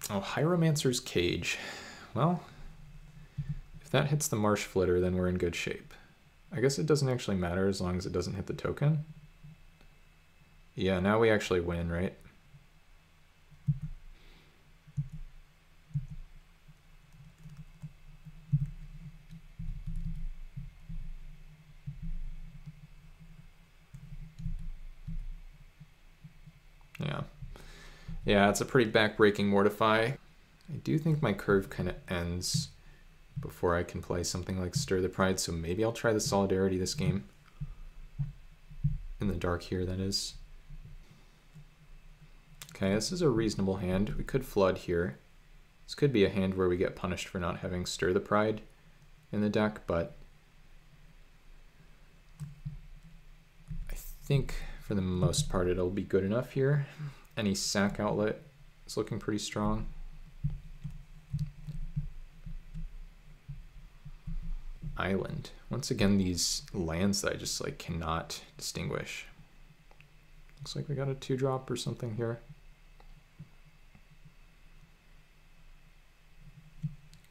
Oh, Hieromancer's Cage. Well, if that hits the Marsh Flitter, then we're in good shape. I guess it doesn't actually matter as long as it doesn't hit the token. Yeah, now we actually win, right? Yeah. Yeah, it's a pretty back-breaking Mortify. I do think my curve kind of ends before I can play something like Stir the Pride, so maybe I'll try the Solidarity this game. In the dark here, that is. Okay, this is a reasonable hand. We could flood here. This could be a hand where we get punished for not having Stir the Pride in the deck, but I think for the most part it'll be good enough here. Any sack outlet is looking pretty strong. Island. Once again, these lands that I just like cannot distinguish. Looks like we got a 2-drop or something here.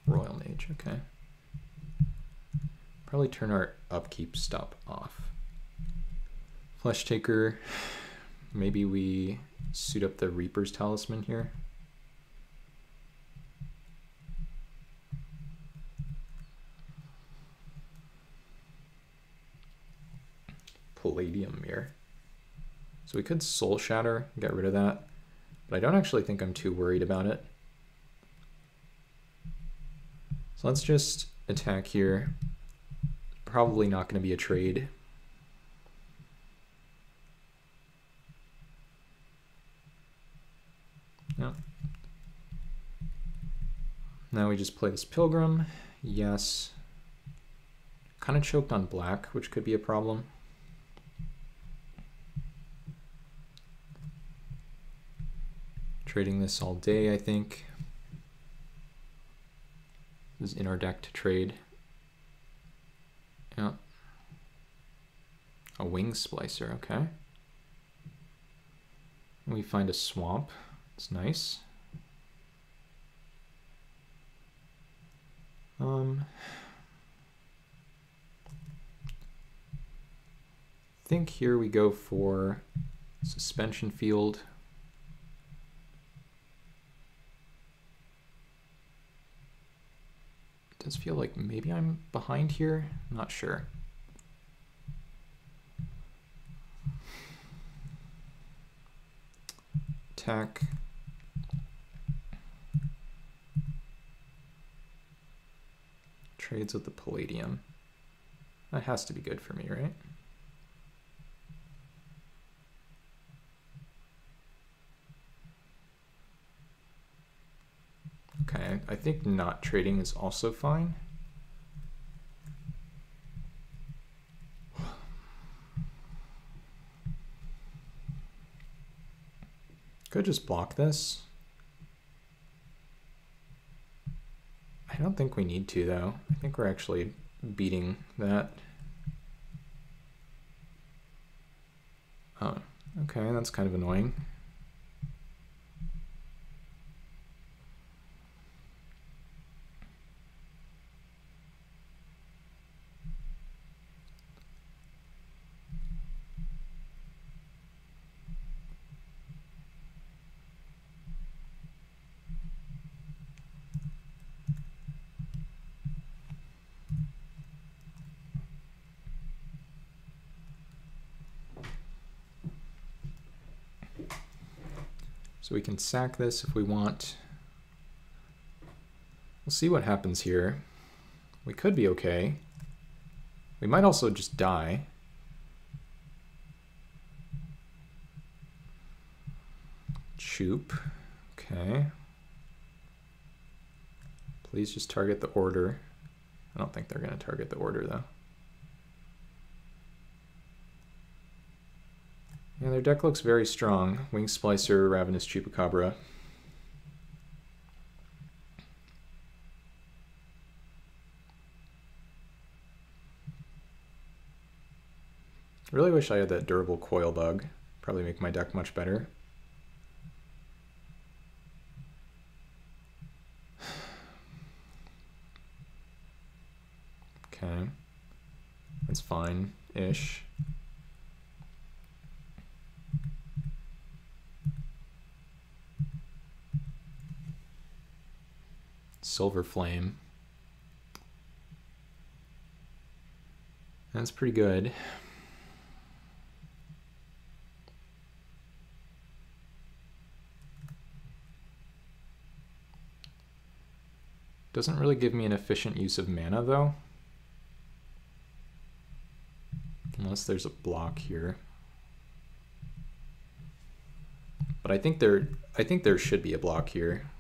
Royal Mage, okay. Probably turn our upkeep stop off. Flesh Taker. Maybe we suit up the Reaper's Talisman here. Palladium Mirror. So we could Soul Shatter, get rid of that, but I don't actually think I'm too worried about it. So let's just attack here. Probably not going to be a trade. No. Now we just play this Pilgrim. Yes. Kind of choked on black, which could be a problem. Trading this all day, I think. This is in our deck to trade. Yeah. A Wing Splicer, okay. We find a swamp. It's nice. I think here we go for Suspension Field. It does feel like maybe I'm behind here. I'm not sure. Attack. Trades with the Palladium. That has to be good for me, right? Okay, I think not trading is also fine. Could just block this. I don't think we need to, though. I think we're actually beating that. Oh, okay, that's kind of annoying. So we can sack this if we want. We'll see what happens here. We could be okay. We might also just die. Choop. Okay. Please just target the order. I don't think they're going to target the order, though. Yeah, their deck looks very strong. Wing Splicer, Ravenous Chupacabra. I really wish I had that Durable Coil Bug. Probably make my deck much better. Okay. That's fine-ish. Silver Flame. That's pretty good. Doesn't really give me an efficient use of mana though. Unless there's a block here. But I think there should be a block here.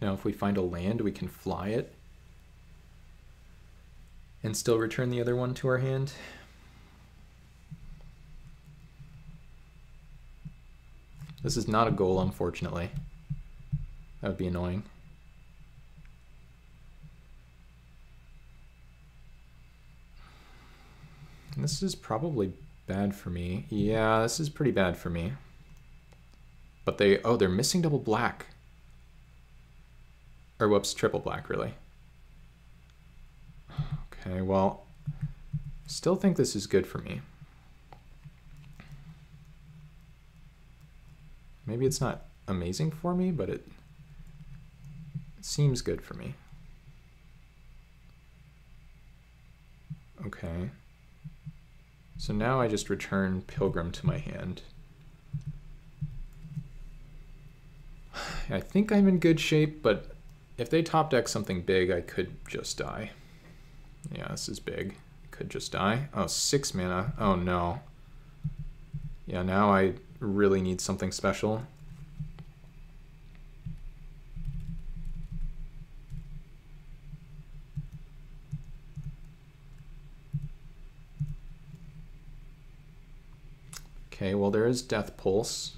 Now if we find a land, we can fly it and still return the other one to our hand. This is not a goal, unfortunately. That would be annoying. And this is probably bad for me. Yeah, this is pretty bad for me. But they're missing double black. Or whoops, triple black, really. Okay, well, still think this is good for me. Maybe it's not amazing for me, but it seems good for me. Okay. So now I just return Pilgrim to my hand. I think I'm in good shape, but if they top deck something big, I could just die. Yeah, this is big. Could just die. Oh, 6 mana. Oh no. Yeah, now I really need something special. Okay, well there is Death Pulse.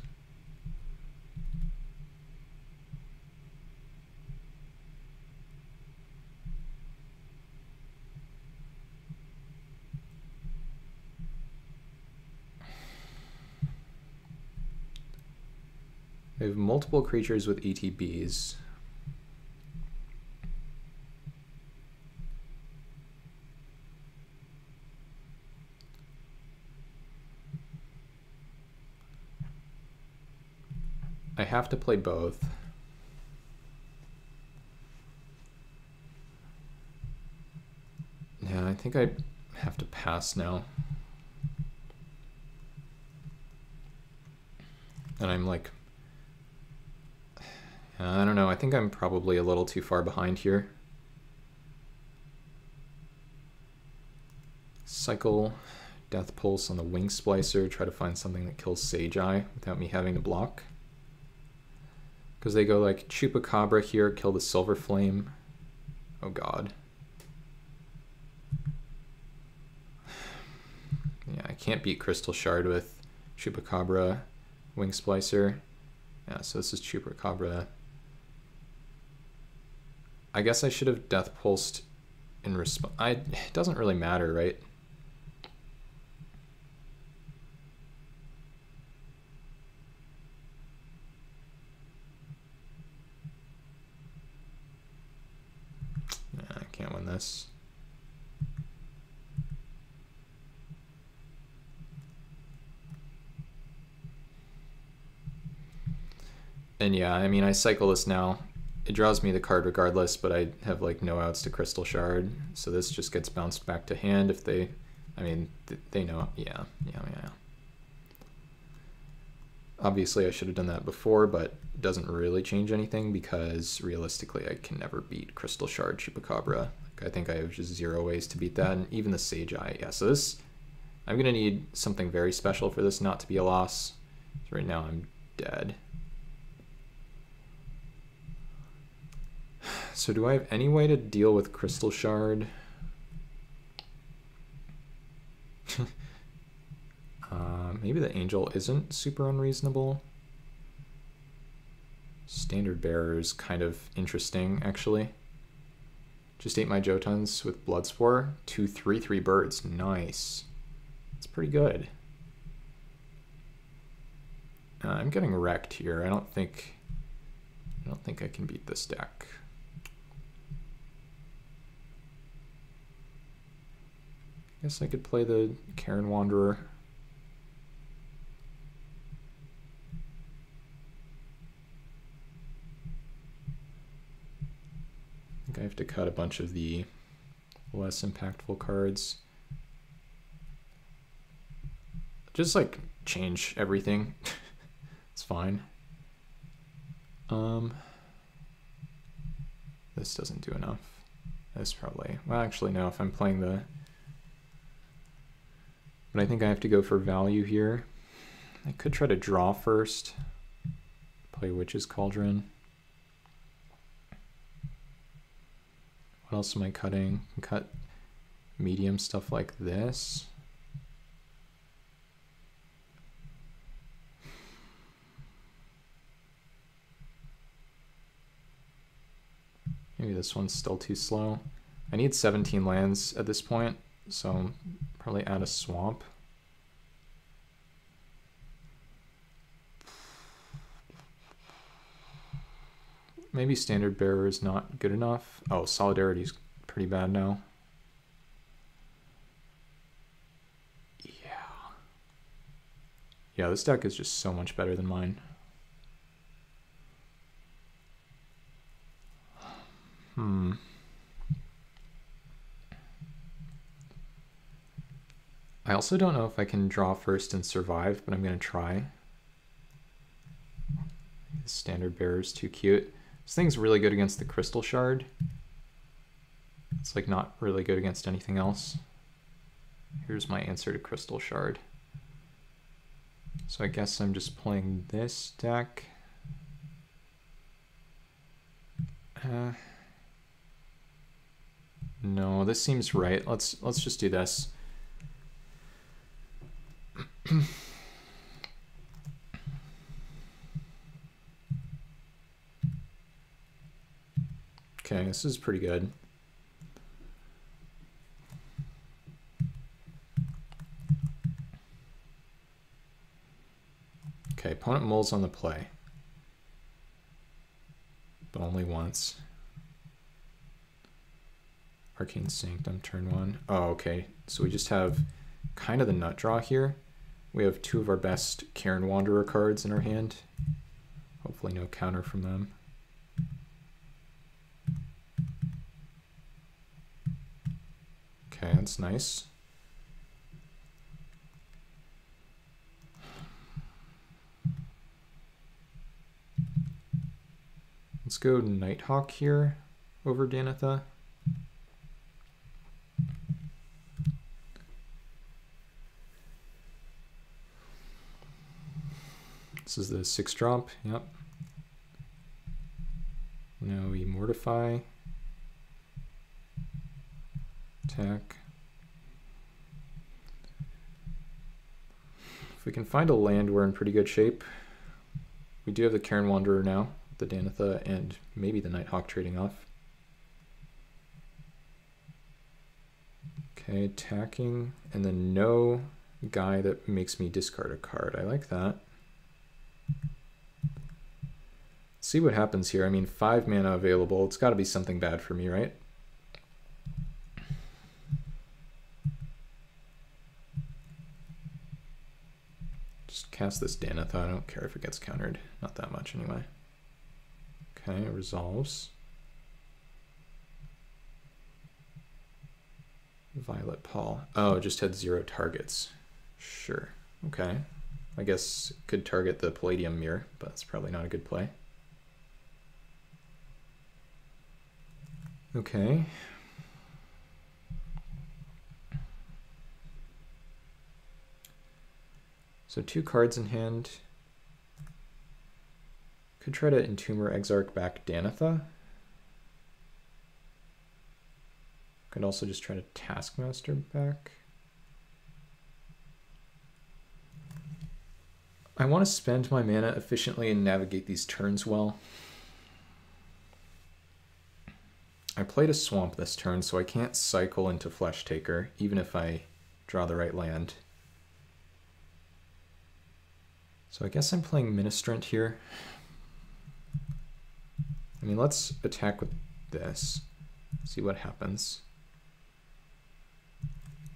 I have multiple creatures with ETBs. I have to play both. Yeah, I think I have to pass now. And I'm like, I don't know, I think I'm probably a little too far behind here. Cycle Death Pulse on the Wing Splicer, try to find something that kills Sage-Eye without me having to block. Because they go like Chupacabra here, kill the Silver Flame. Oh god. Yeah, I can't beat Crystal Shard with Chupacabra, Wing Splicer. Yeah, so this is Chupacabra. I guess I should have Death Pulsed in response. It doesn't really matter, right? Nah, I can't win this. And yeah, I mean, I cycle this now. It draws me the card regardless, but I have like no outs to Crystal Shard, so this just gets bounced back to hand if they, I mean, they know, yeah. Obviously I should have done that before, but it doesn't really change anything because realistically I can never beat Crystal Shard Chupacabra. Like, I think I have just 0 ways to beat that, and even the Sage-Eye, yeah, so this, I'm gonna need something very special for this not to be a loss. So right now I'm dead. So do I have any way to deal with Crystal Shard? Maybe the Angel isn't super unreasonable. Standard Bearer is kind of interesting, actually. Just ate my Jotuns with Bloodspore. 2 3/3 birds. Nice. That's pretty good. I'm getting wrecked here. I don't think I can beat this deck. guess I could play the Cairn Wanderer. I think I have to cut a bunch of the less impactful cards. Just like change everything. It's fine. This doesn't do enough. This probably, well actually no, if I'm playing the, but I think I have to go for value here. I could try to draw first, play Witch's Cauldron. What else am I cutting? I can cut medium stuff like this. Maybe this one's still too slow. I need 17 lands at this point, so probably add a swamp. Maybe Standard Bearer is not good enough. Oh, Solidarity's pretty bad now. Yeah, this deck is just so much better than mine. I also don't know if I can draw first and survive, but I'm going to try. The Standard Bearer is too cute. This thing's really good against the Crystal Shard. It's like not really good against anything else. Here's my answer to Crystal Shard. So I guess I'm just playing this deck. No, this seems right. Let's just do this. Okay, this is pretty good. Okay, opponent mulls on the play, but only once. Arcane Sanctum, turn 1. Oh, okay. So we just have kind of the nut draw here. We have two of our best Cairn Wanderer cards in our hand. Hopefully no counter from them. Okay, that's nice. Let's go Nighthawk here over Danitha. This is the 6-drop, yep. Now we Mortify. Attack. If we can find a land, we're in pretty good shape. We do have the Cairn Wanderer now, the Danitha, and maybe the Nighthawk trading off. Okay, attacking, and then no guy that makes me discard a card. I like that. See what happens here. I mean, 5 mana available. It's got to be something bad for me, right? Just cast this Danitha. I don't care if it gets countered. Not that much anyway. Okay, it resolves. Violet Paul. Oh, it just had 0 targets. Sure. Okay. I guess it could target the Palladium Mirror, but it's probably not a good play. Okay. So 2 cards in hand. Could try to Entomber Exarch back Danitha. Could also just try to Taskmaster back. I want to spend my mana efficiently and navigate these turns well. I played a swamp this turn, so I can't cycle into Flesh Taker, even if I draw the right land. So I guess I'm playing Ministrant here. I mean, let's attack with this, see what happens.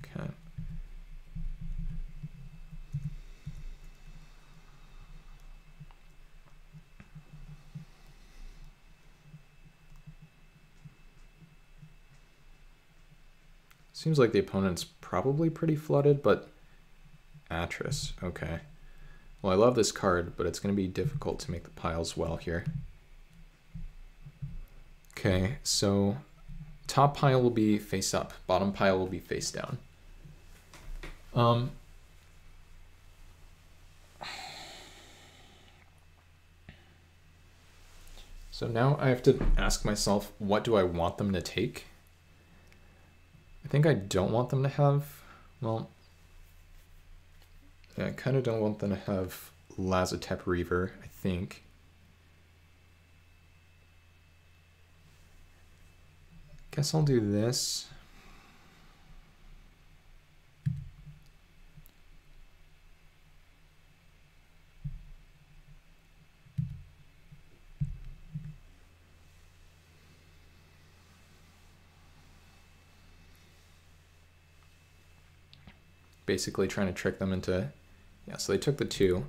Okay. Seems like the opponent's probably pretty flooded, but Atris, okay. Well, I love this card, but it's going to be difficult to make the piles well here. Okay, so top pile will be face up, bottom pile will be face down. So now I have to ask myself, what do I want them to take? I think I don't want them to have, well, yeah, I kind of don't want them to have Lazotep Reaver, I think. Guess I'll do this. Basically trying to trick them into, yeah, so they took the 2.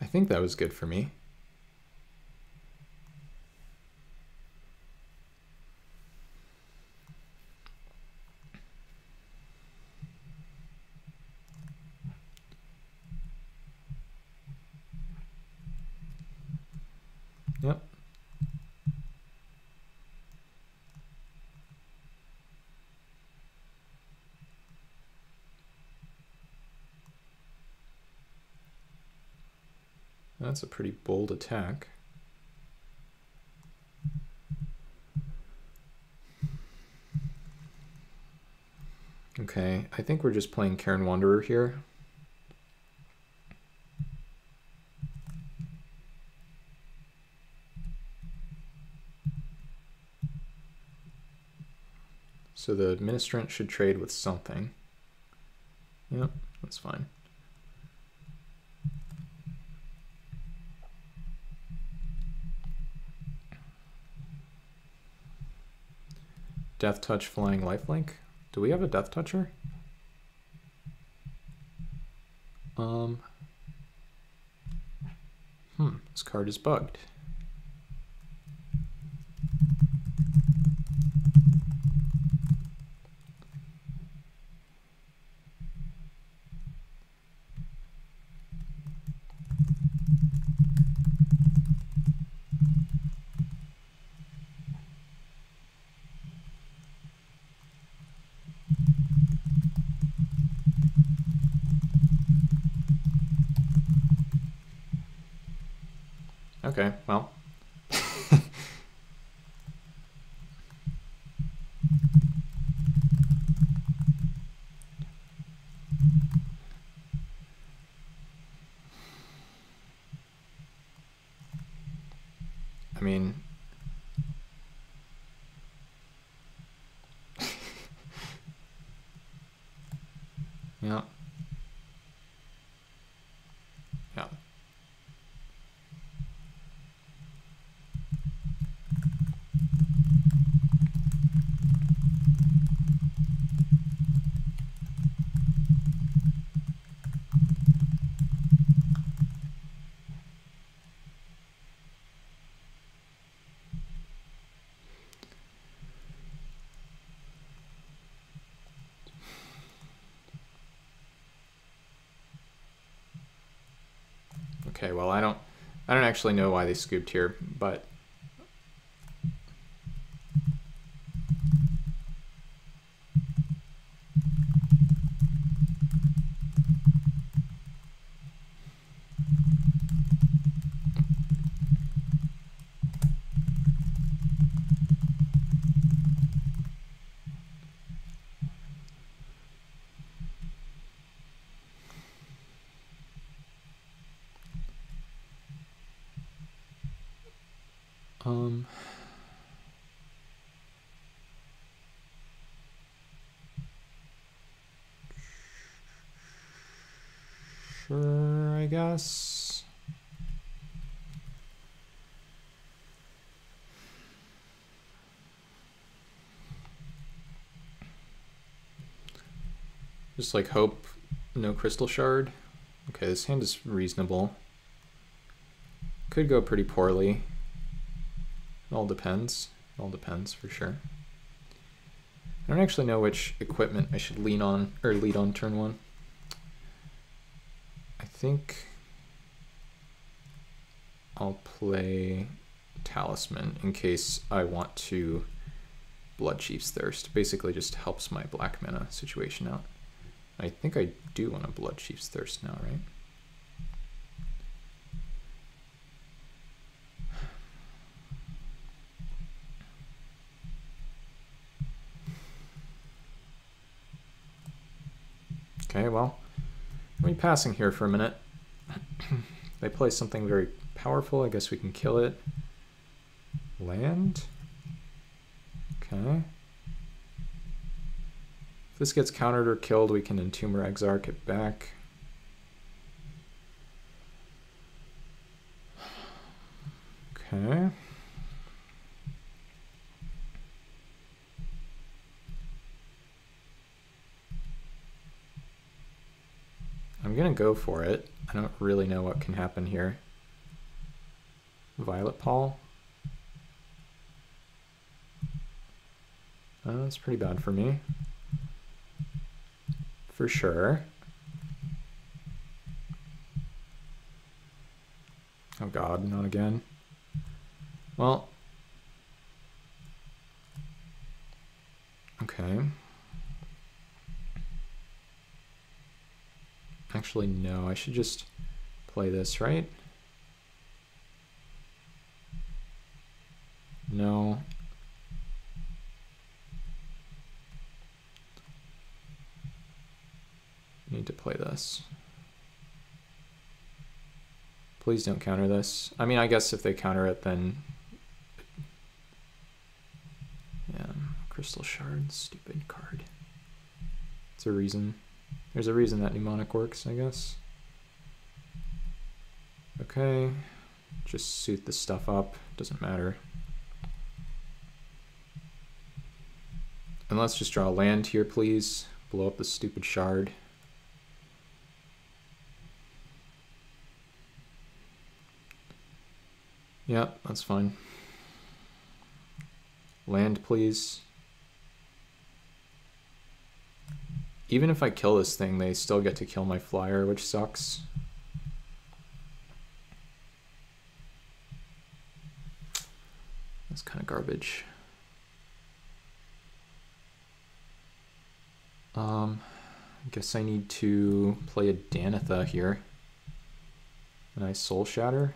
I think that was good for me. Yep. That's a pretty bold attack. Okay, I think we're just playing Karen Wanderer here. So the Ministrant should trade with something. Yep, that's fine. Death Touch Flying Lifelink. Do we have a Death Toucher? This card is bugged. Okay, well. I mean, yeah. Yeah. Okay, well, I don't actually know why they scooped here, but sure, I guess. Just like hope no Crystal Shard. Okay, this hand is reasonable. Could go pretty poorly. It all depends. It all depends for sure. I don't actually know which equipment I should lean on or lead on turn one. I think I'll play Talisman in case I want to Bloodchief's Thirst. Basically just helps my black mana situation out. I think I do want a Bloodchief's Thirst now, right? Okay, well, let me passing here for a minute. They play something very powerful. I guess we can kill it. Land. Okay. If this gets countered or killed, we can Entomb or Exarch it back. Okay. I'm gonna go for it. I don't really know what can happen here. Violet Pall. That's pretty bad for me. For sure. Oh god, not again. Well. Okay. Actually, no, I should just play this, right? No. Need to play this. Please don't counter this. I mean, I guess if they counter it, then... Yeah, Crystal Shard, stupid card. It's a reason. There's a reason that Mnemonic works, I guess. Okay, just suit the stuff up, doesn't matter. And let's just draw a land here, please. Blow up the stupid shard. Yeah, that's fine. Land, please. Even if I kill this thing, they still get to kill my flyer, which sucks. That's kind of garbage. I guess I need to play a Danitha here. A nice Soul Shatter.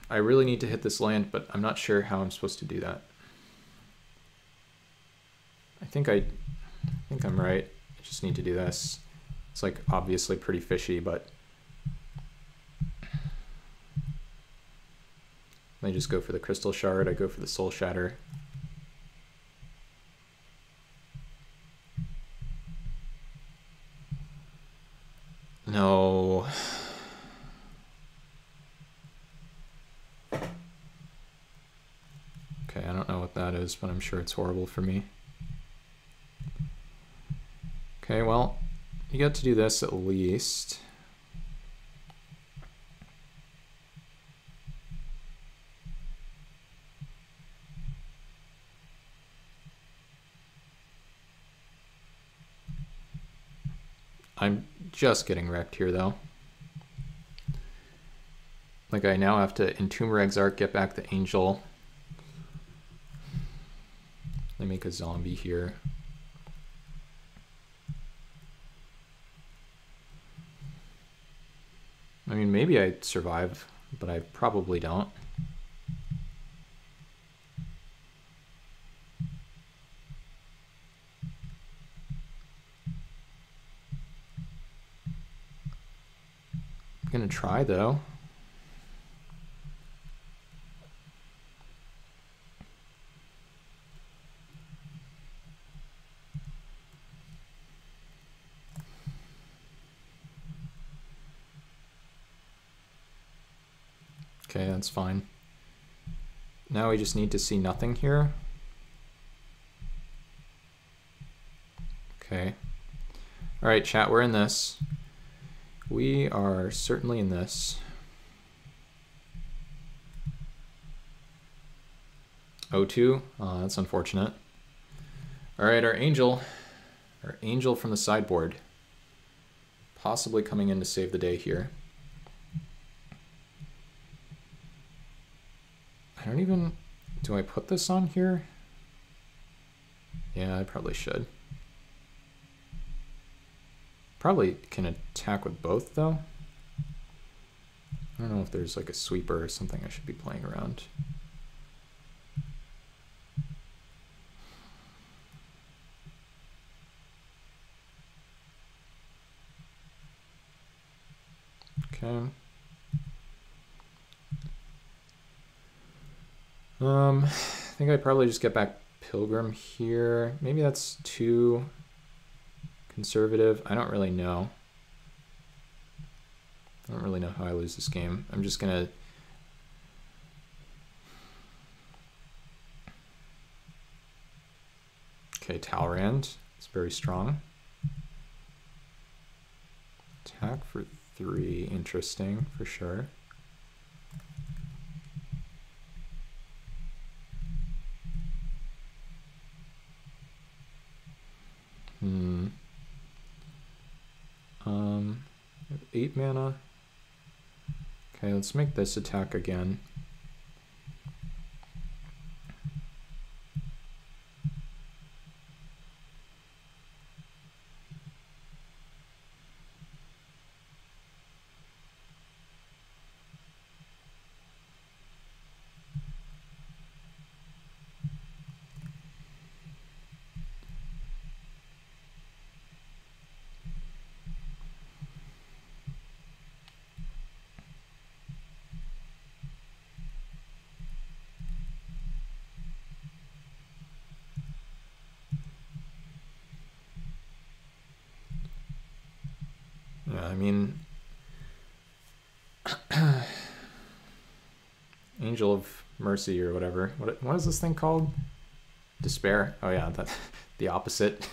I really need to hit this land, but I'm not sure how I'm supposed to do that. I think I'm right. I just need to do this. It's like obviously pretty fishy, but I just go for the Crystal Shard, I go for the Soul Shatter. No. Okay, I don't know what that is, but I'm sure it's horrible for me. Okay, well, you get to do this at least. I'm just getting wrecked here, though. Like, I now have to Entomb or Exarch, get back the Angel. They make a zombie here. I mean, maybe I survive, but I probably don't. I'm gonna try, though. Okay, that's fine. Now we just need to see nothing here. Okay. All right, chat, we're in this. We are certainly in this. O2, that's unfortunate. All right, our angel from the sideboard, possibly coming in to save the day here. I don't even, do I put this on here? Yeah, I probably should. Probably can attack with both though. I don't know if there's like a sweeper or something I should be playing around. Okay. I think I'd probably just get back Pilgrim here. Maybe that's too conservative. I don't really know. I don't really know how I lose this game. I'm just gonna okay, Talrand. It's very strong. Attack for 3, interesting for sure. I have 8 mana. Okay, let's make this attack again. Yeah, I mean, Angel of Mercy or whatever. What is this thing called? Despair. Oh yeah, that the opposite.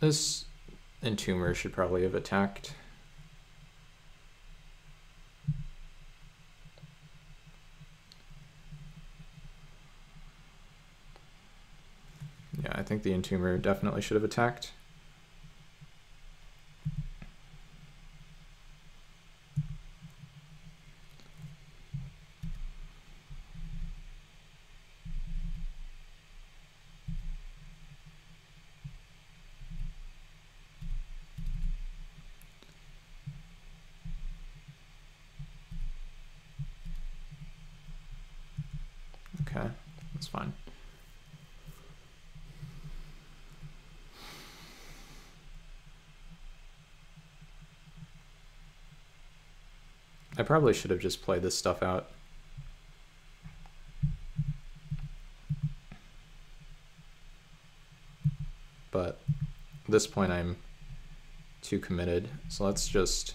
This Entomber should probably have attacked. Yeah, I think the Entomber definitely should have attacked. Okay, that's fine. I probably should have just played this stuff out. But at this point I'm too committed, so let's just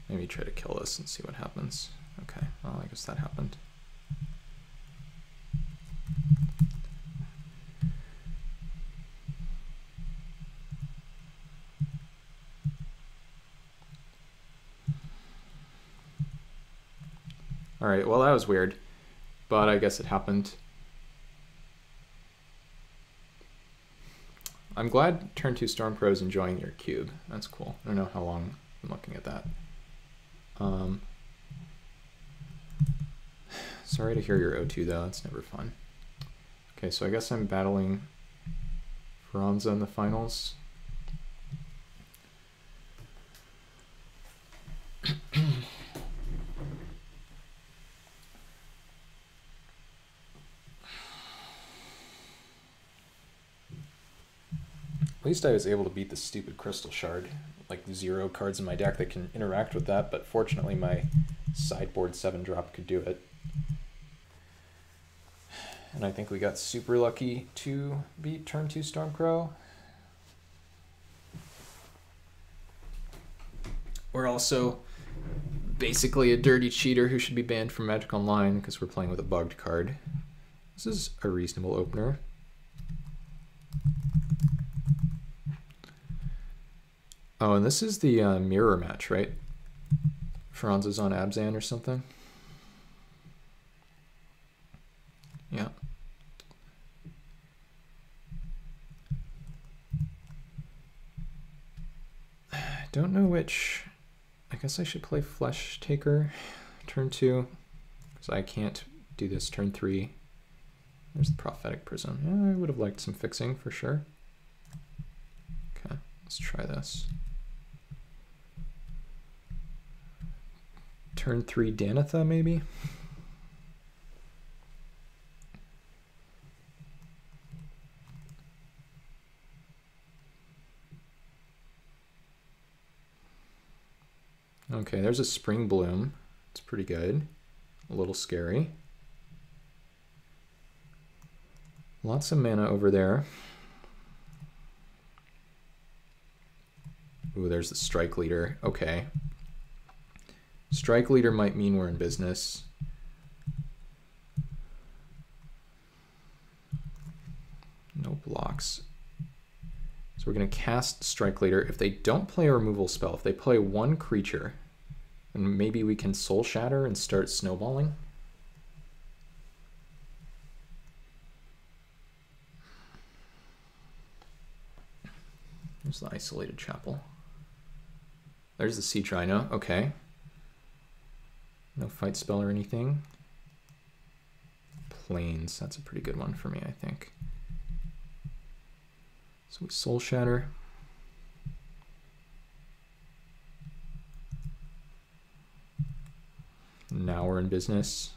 maybe try to kill this and see what happens. Okay, well, I guess that happened. All right, well, that was weird, but I guess it happened. I'm glad Turn 2 Stormpro is enjoying your cube. That's cool. I don't know how long I'm looking at that. Sorry to hear your O2 though, it's never fun. Okay, so I guess I'm battling Franza in the finals. At least I was able to beat the stupid Crystal Shard. Like 0 cards in my deck that can interact with that, but fortunately my sideboard 7-drop could do it. And I think we got super lucky to beat turn 2 Stormcrow. We're also basically a dirty cheater who should be banned from Magic Online because we're playing with a bugged card. This is a reasonable opener. Oh, and this is the mirror match, right? Franza's on Abzan or something. Yeah. Don't know which. I guess I should play Flesh Taker turn 2 because I can't do this turn 3. There's the Prophetic Prism. Yeah, I would have liked some fixing for sure. Okay, let's try this. Turn 3 Danitha, maybe? Okay, there's a Spring Bloom. It's pretty good. A little scary. Lots of mana over there. Ooh, there's the Strike Leader. Okay. Strike Leader might mean we're in business. No blocks. So we're going to cast Strike Leader. If they don't play a removal spell, if they play one creature, then maybe we can Soul Shatter and start snowballing. There's the Isolated Chapel. There's the Sea Trino. Okay. No fight spell or anything. Plains. That's a pretty good one for me, I think. So we Soul Shatter. Now we're in business.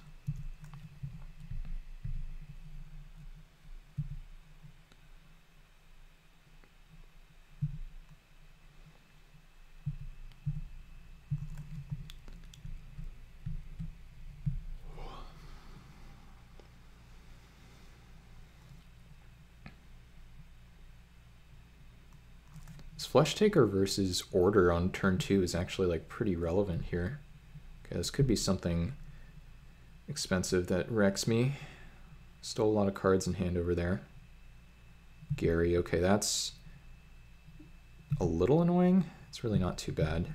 Flesh Taker versus Order on turn 2 is actually like pretty relevant here. Okay, this could be something expensive that wrecks me. Stole a lot of cards in hand over there. Gary, okay, that's a little annoying. It's really not too bad.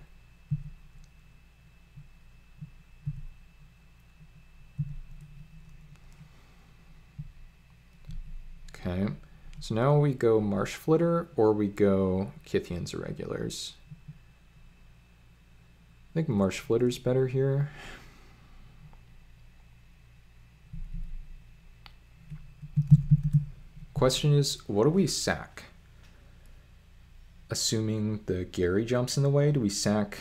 Okay. So now we go Marsh Flitter or we go Kythian's Irregulars. I think Marsh Flitter's better here. Question is, what do we sack? Assuming the Gary jumps in the way, do we sack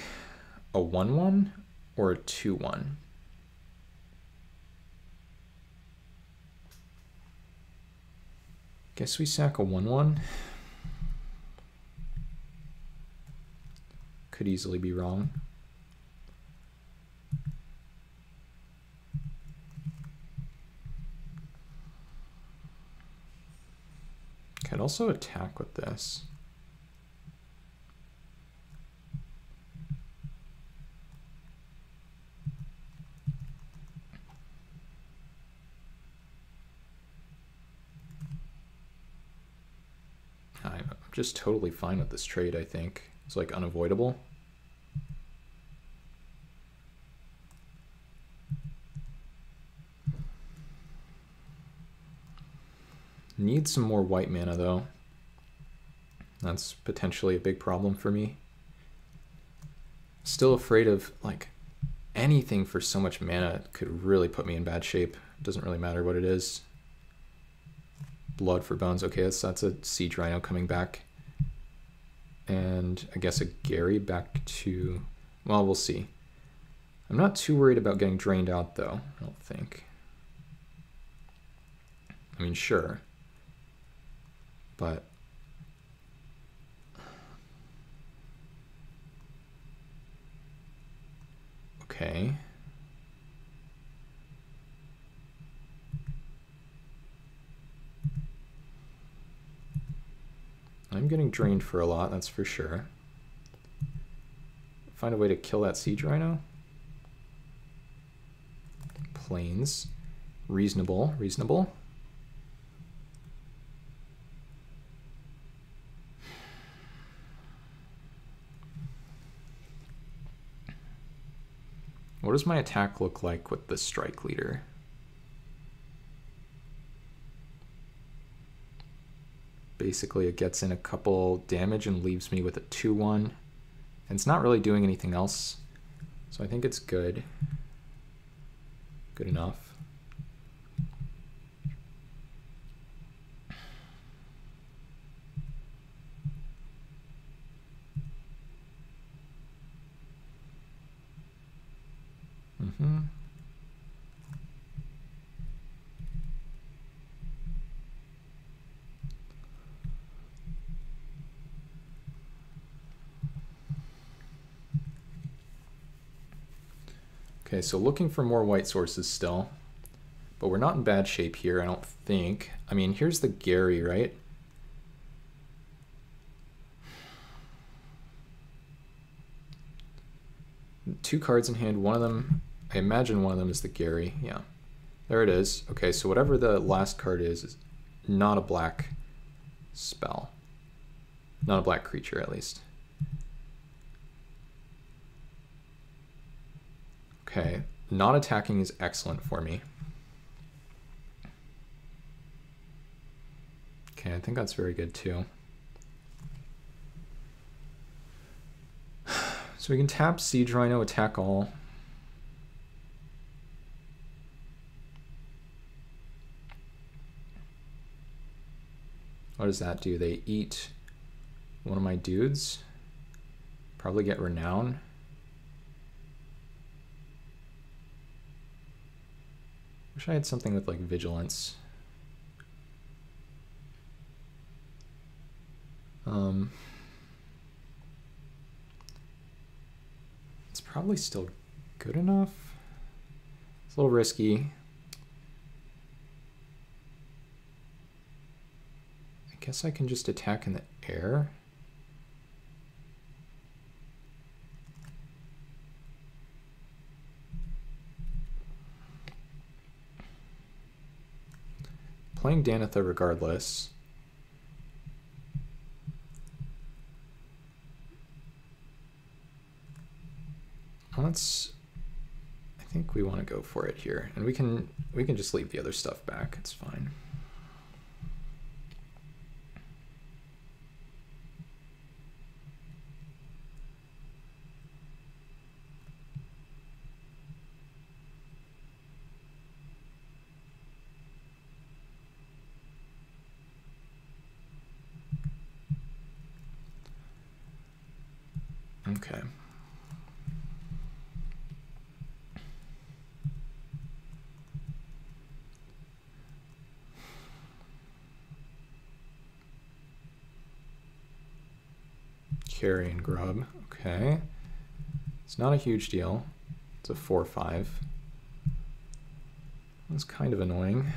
a 1/1 or a 2/1? Guess we sack a 1/1. Could easily be wrong. Could also attack with this. I'm just totally fine with this trade, I think. It's like unavoidable. Need some more white mana though. That's potentially a big problem for me. Still afraid of like anything for so much mana could really put me in bad shape. It doesn't really matter what it is. Blood for bones. Okay, that's a Siege Rhino coming back. And I guess a Gary back to... Well, we'll see. I'm not too worried about getting drained out, though, I don't think. I mean, sure. But... Okay. I'm getting drained for a lot, that's for sure. Find a way to kill that Siege Rhino. Plains. Reasonable, reasonable. What does my attack look like with the Strike Leader? Basically, it gets in a couple damage and leaves me with a 2-1. And it's not really doing anything else. So I think it's good. Good enough. Mm-hmm. Okay, so looking for more white sources still, but we're not in bad shape here, I don't think. I mean, here's the Gary, right? Two cards in hand, one of them, I imagine one of them is the Gary, yeah. There it is. Okay, so whatever the last card is not a black spell. Not a black creature, at least. Okay, not attacking is excellent for me. Okay, I think that's very good too. So we can tap Siege Rhino, attack all. What does that do? They eat one of my dudes. Probably get Renown. Wish I had something with like Vigilance. It's probably still good enough. It's a little risky. I guess I can just attack in the air. Playing Danitha regardless. I think we want to go for it here, and we can just leave the other stuff back. It's fine. Okay. Carrion Grub. Okay. It's not a huge deal. It's a 4/5. That's kind of annoying.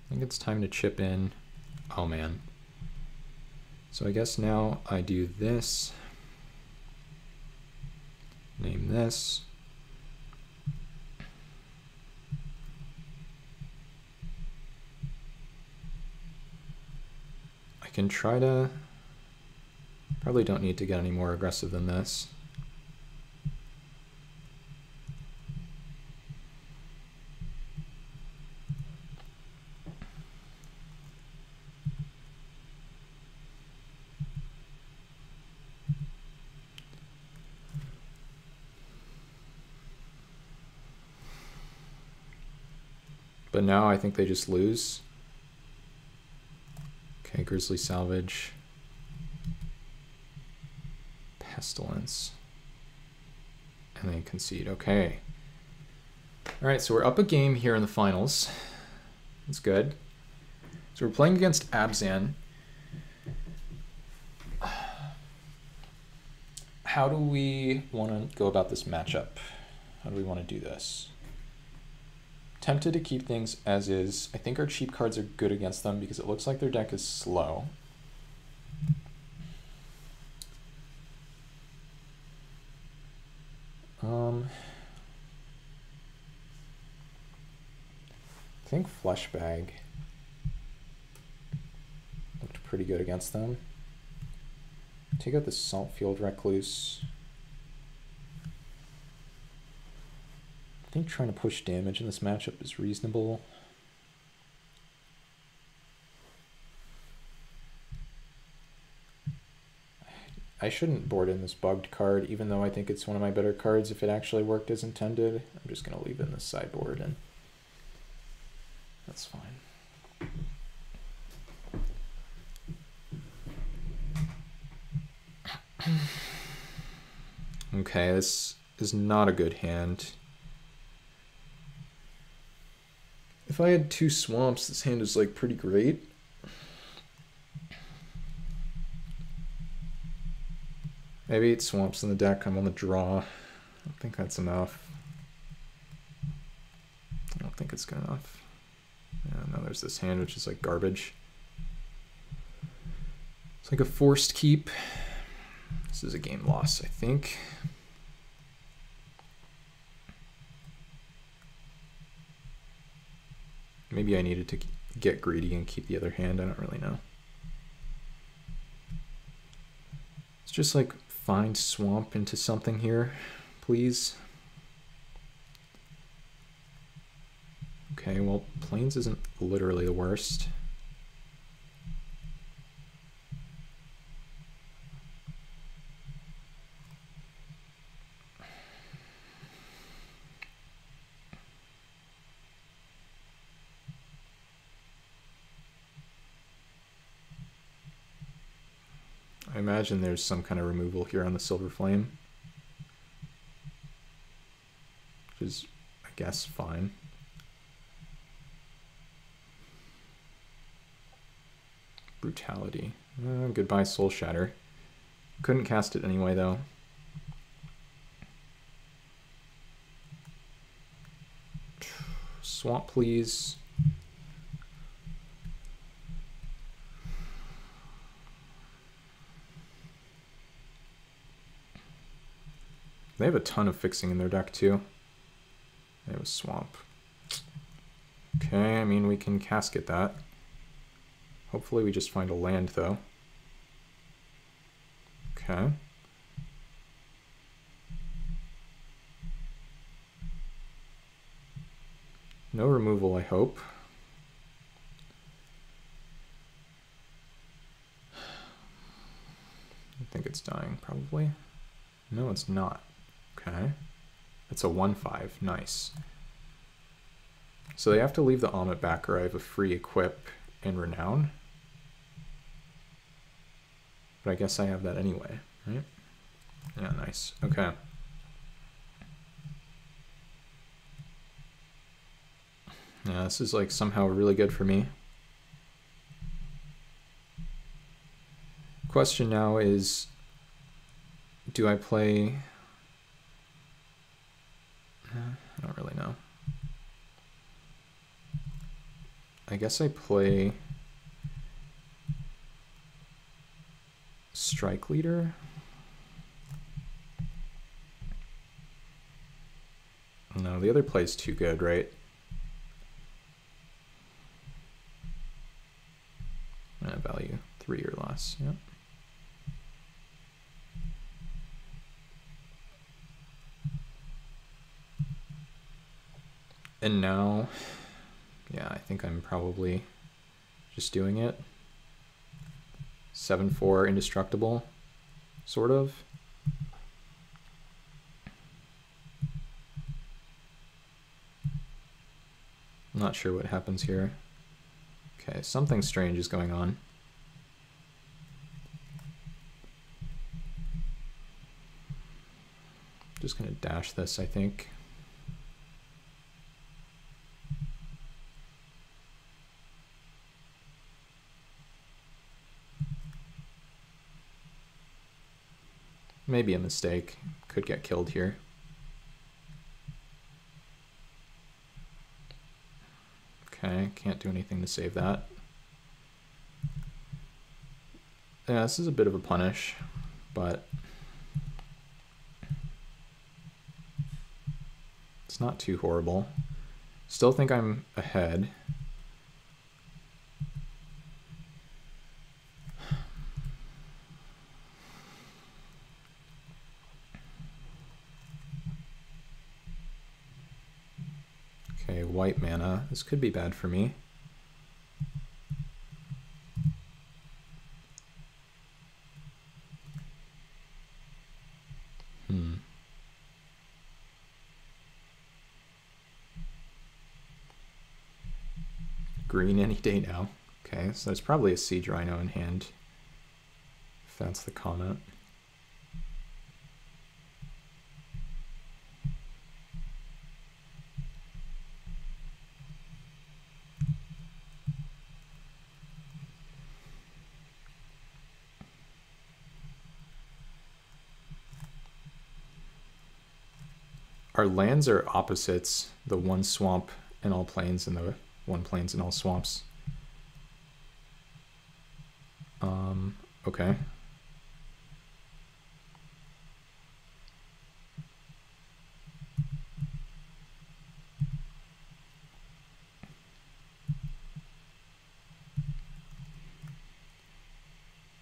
I think it's time to chip in. Oh man. So I guess now I do this. Name this. I can try to... Probably don't need to get any more aggressive than this. But now I think they just lose. Okay, Grizzly Salvage. Pestilence. And they concede. Okay. All right, so we're up a game here in the finals. That's good. So we're playing against Abzan. How do we want to go about this matchup? How do we want to do this? Tempted to keep things as is. I think our cheap cards are good against them because it looks like their deck is slow. I think Fleshbag looked pretty good against them. Take out the Saltfield Recluse. I think trying to push damage in this matchup is reasonable. I shouldn't board in this bugged card, even though I think it's one of my better cards if it actually worked as intended. I'm just going to leave it in the sideboard, and that's fine. Okay, this is not a good hand. If I had 2 swamps, this hand is like pretty great. Maybe 8 swamps in the deck. I'm on the draw. I don't think that's enough. I don't think it's good enough. Yeah, no, there's this hand which is like garbage. It's like a forced keep. This is a game loss, I think. Maybe I needed to get greedy and keep the other hand. I don't really know. Let's just like find swamp into something here, please. Okay, well, Plains isn't literally the worst. I imagine there's some kind of removal here on the Silver Flame, which is, I guess, fine. Brutality. Goodbye, Soul Shatter. Couldn't cast it anyway, though. Swamp, please. They have a ton of fixing in their deck, too. They have a swamp. Okay, I mean, we can casket that. Hopefully we just find a land, though. Okay. No removal, I hope. I think it's dying, probably. No, it's not. Okay. It's a 1/5. Nice. So they have to leave the Amit back, or I have a free equip and Renown. But I guess I have that anyway, right? Yeah, nice. Okay. Yeah, this is like somehow really good for me. Question now is, do I play... I don't really know. I guess I play Strike Leader. No, the other play's too good, right? Value 3 or less. Yep. And now, yeah, I think I'm probably just doing it. 7/4 indestructible, sort of. I'm not sure what happens here. Okay, something strange is going on. Just gonna dash this, I think. Maybe a mistake. Could get killed here. Okay, can't do anything to save that. Yeah, this is a bit of a punish, but it's not too horrible. Still think I'm ahead. Okay, white mana. This could be bad for me. Green any day now. Okay, so there's probably a Siege Rhino in hand, if that's the comment. Our lands are opposites, the one swamp in all plains and the one plains in all swamps. Okay.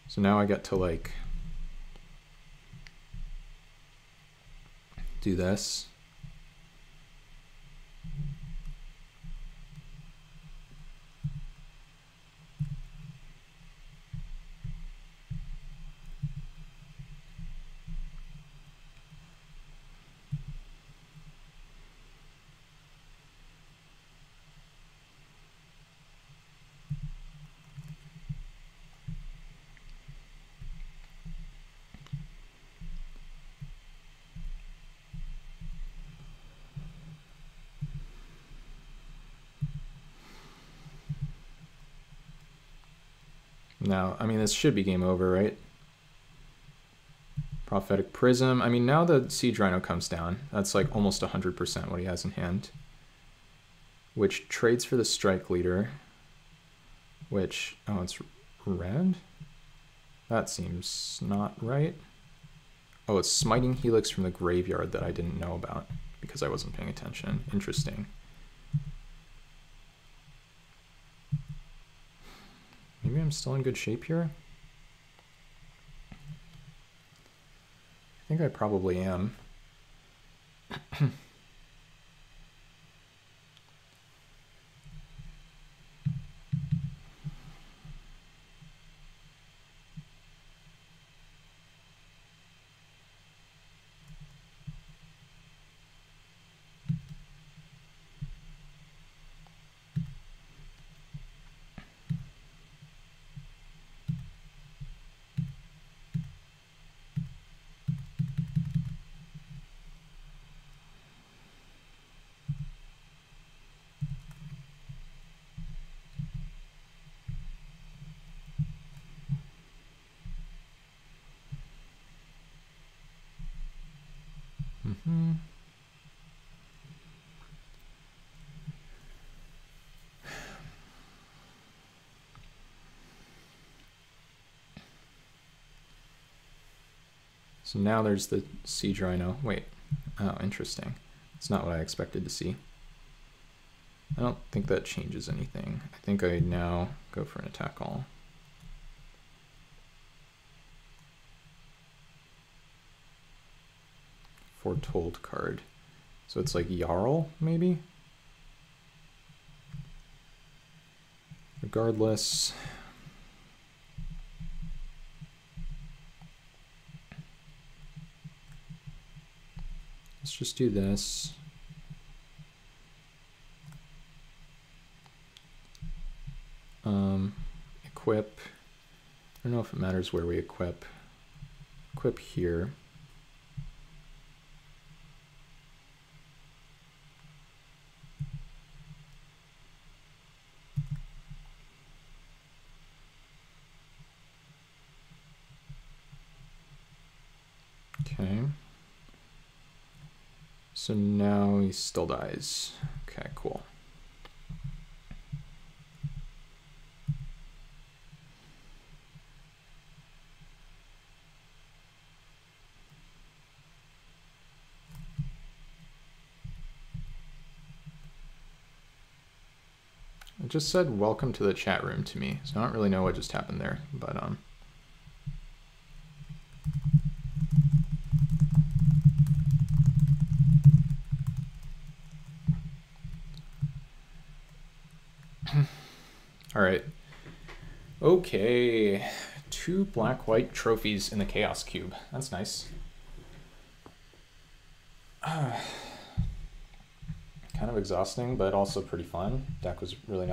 So now I get to like do this. Now, I mean, this should be game over, right? Prophetic Prism. I mean, now the Siege Rhino comes down. That's like almost 100% what he has in hand. Which trades for the Strike Leader. Which, oh, it's red? That seems not right. Oh, it's Smiting Helix from the graveyard that I didn't know about because I wasn't paying attention. Interesting. Maybe I'm still in good shape here. I think I probably am. So now there's the Siege Rhino. Wait, oh, interesting. It's not what I expected to see. I don't think that changes anything. I think I now go for an attack all. Foretold card. So it's like Jarl, maybe? Regardless. Let's just do this. Equip. I don't know if it matters where we equip. Equip here. Okay. So now he still dies. Okay, cool. It just said welcome to the chat room to me, so I don't really know what just happened there, but all right. Okay, 2 black-white trophies in the Chaos Cube. That's nice. Kind of exhausting, but also pretty fun. Deck was really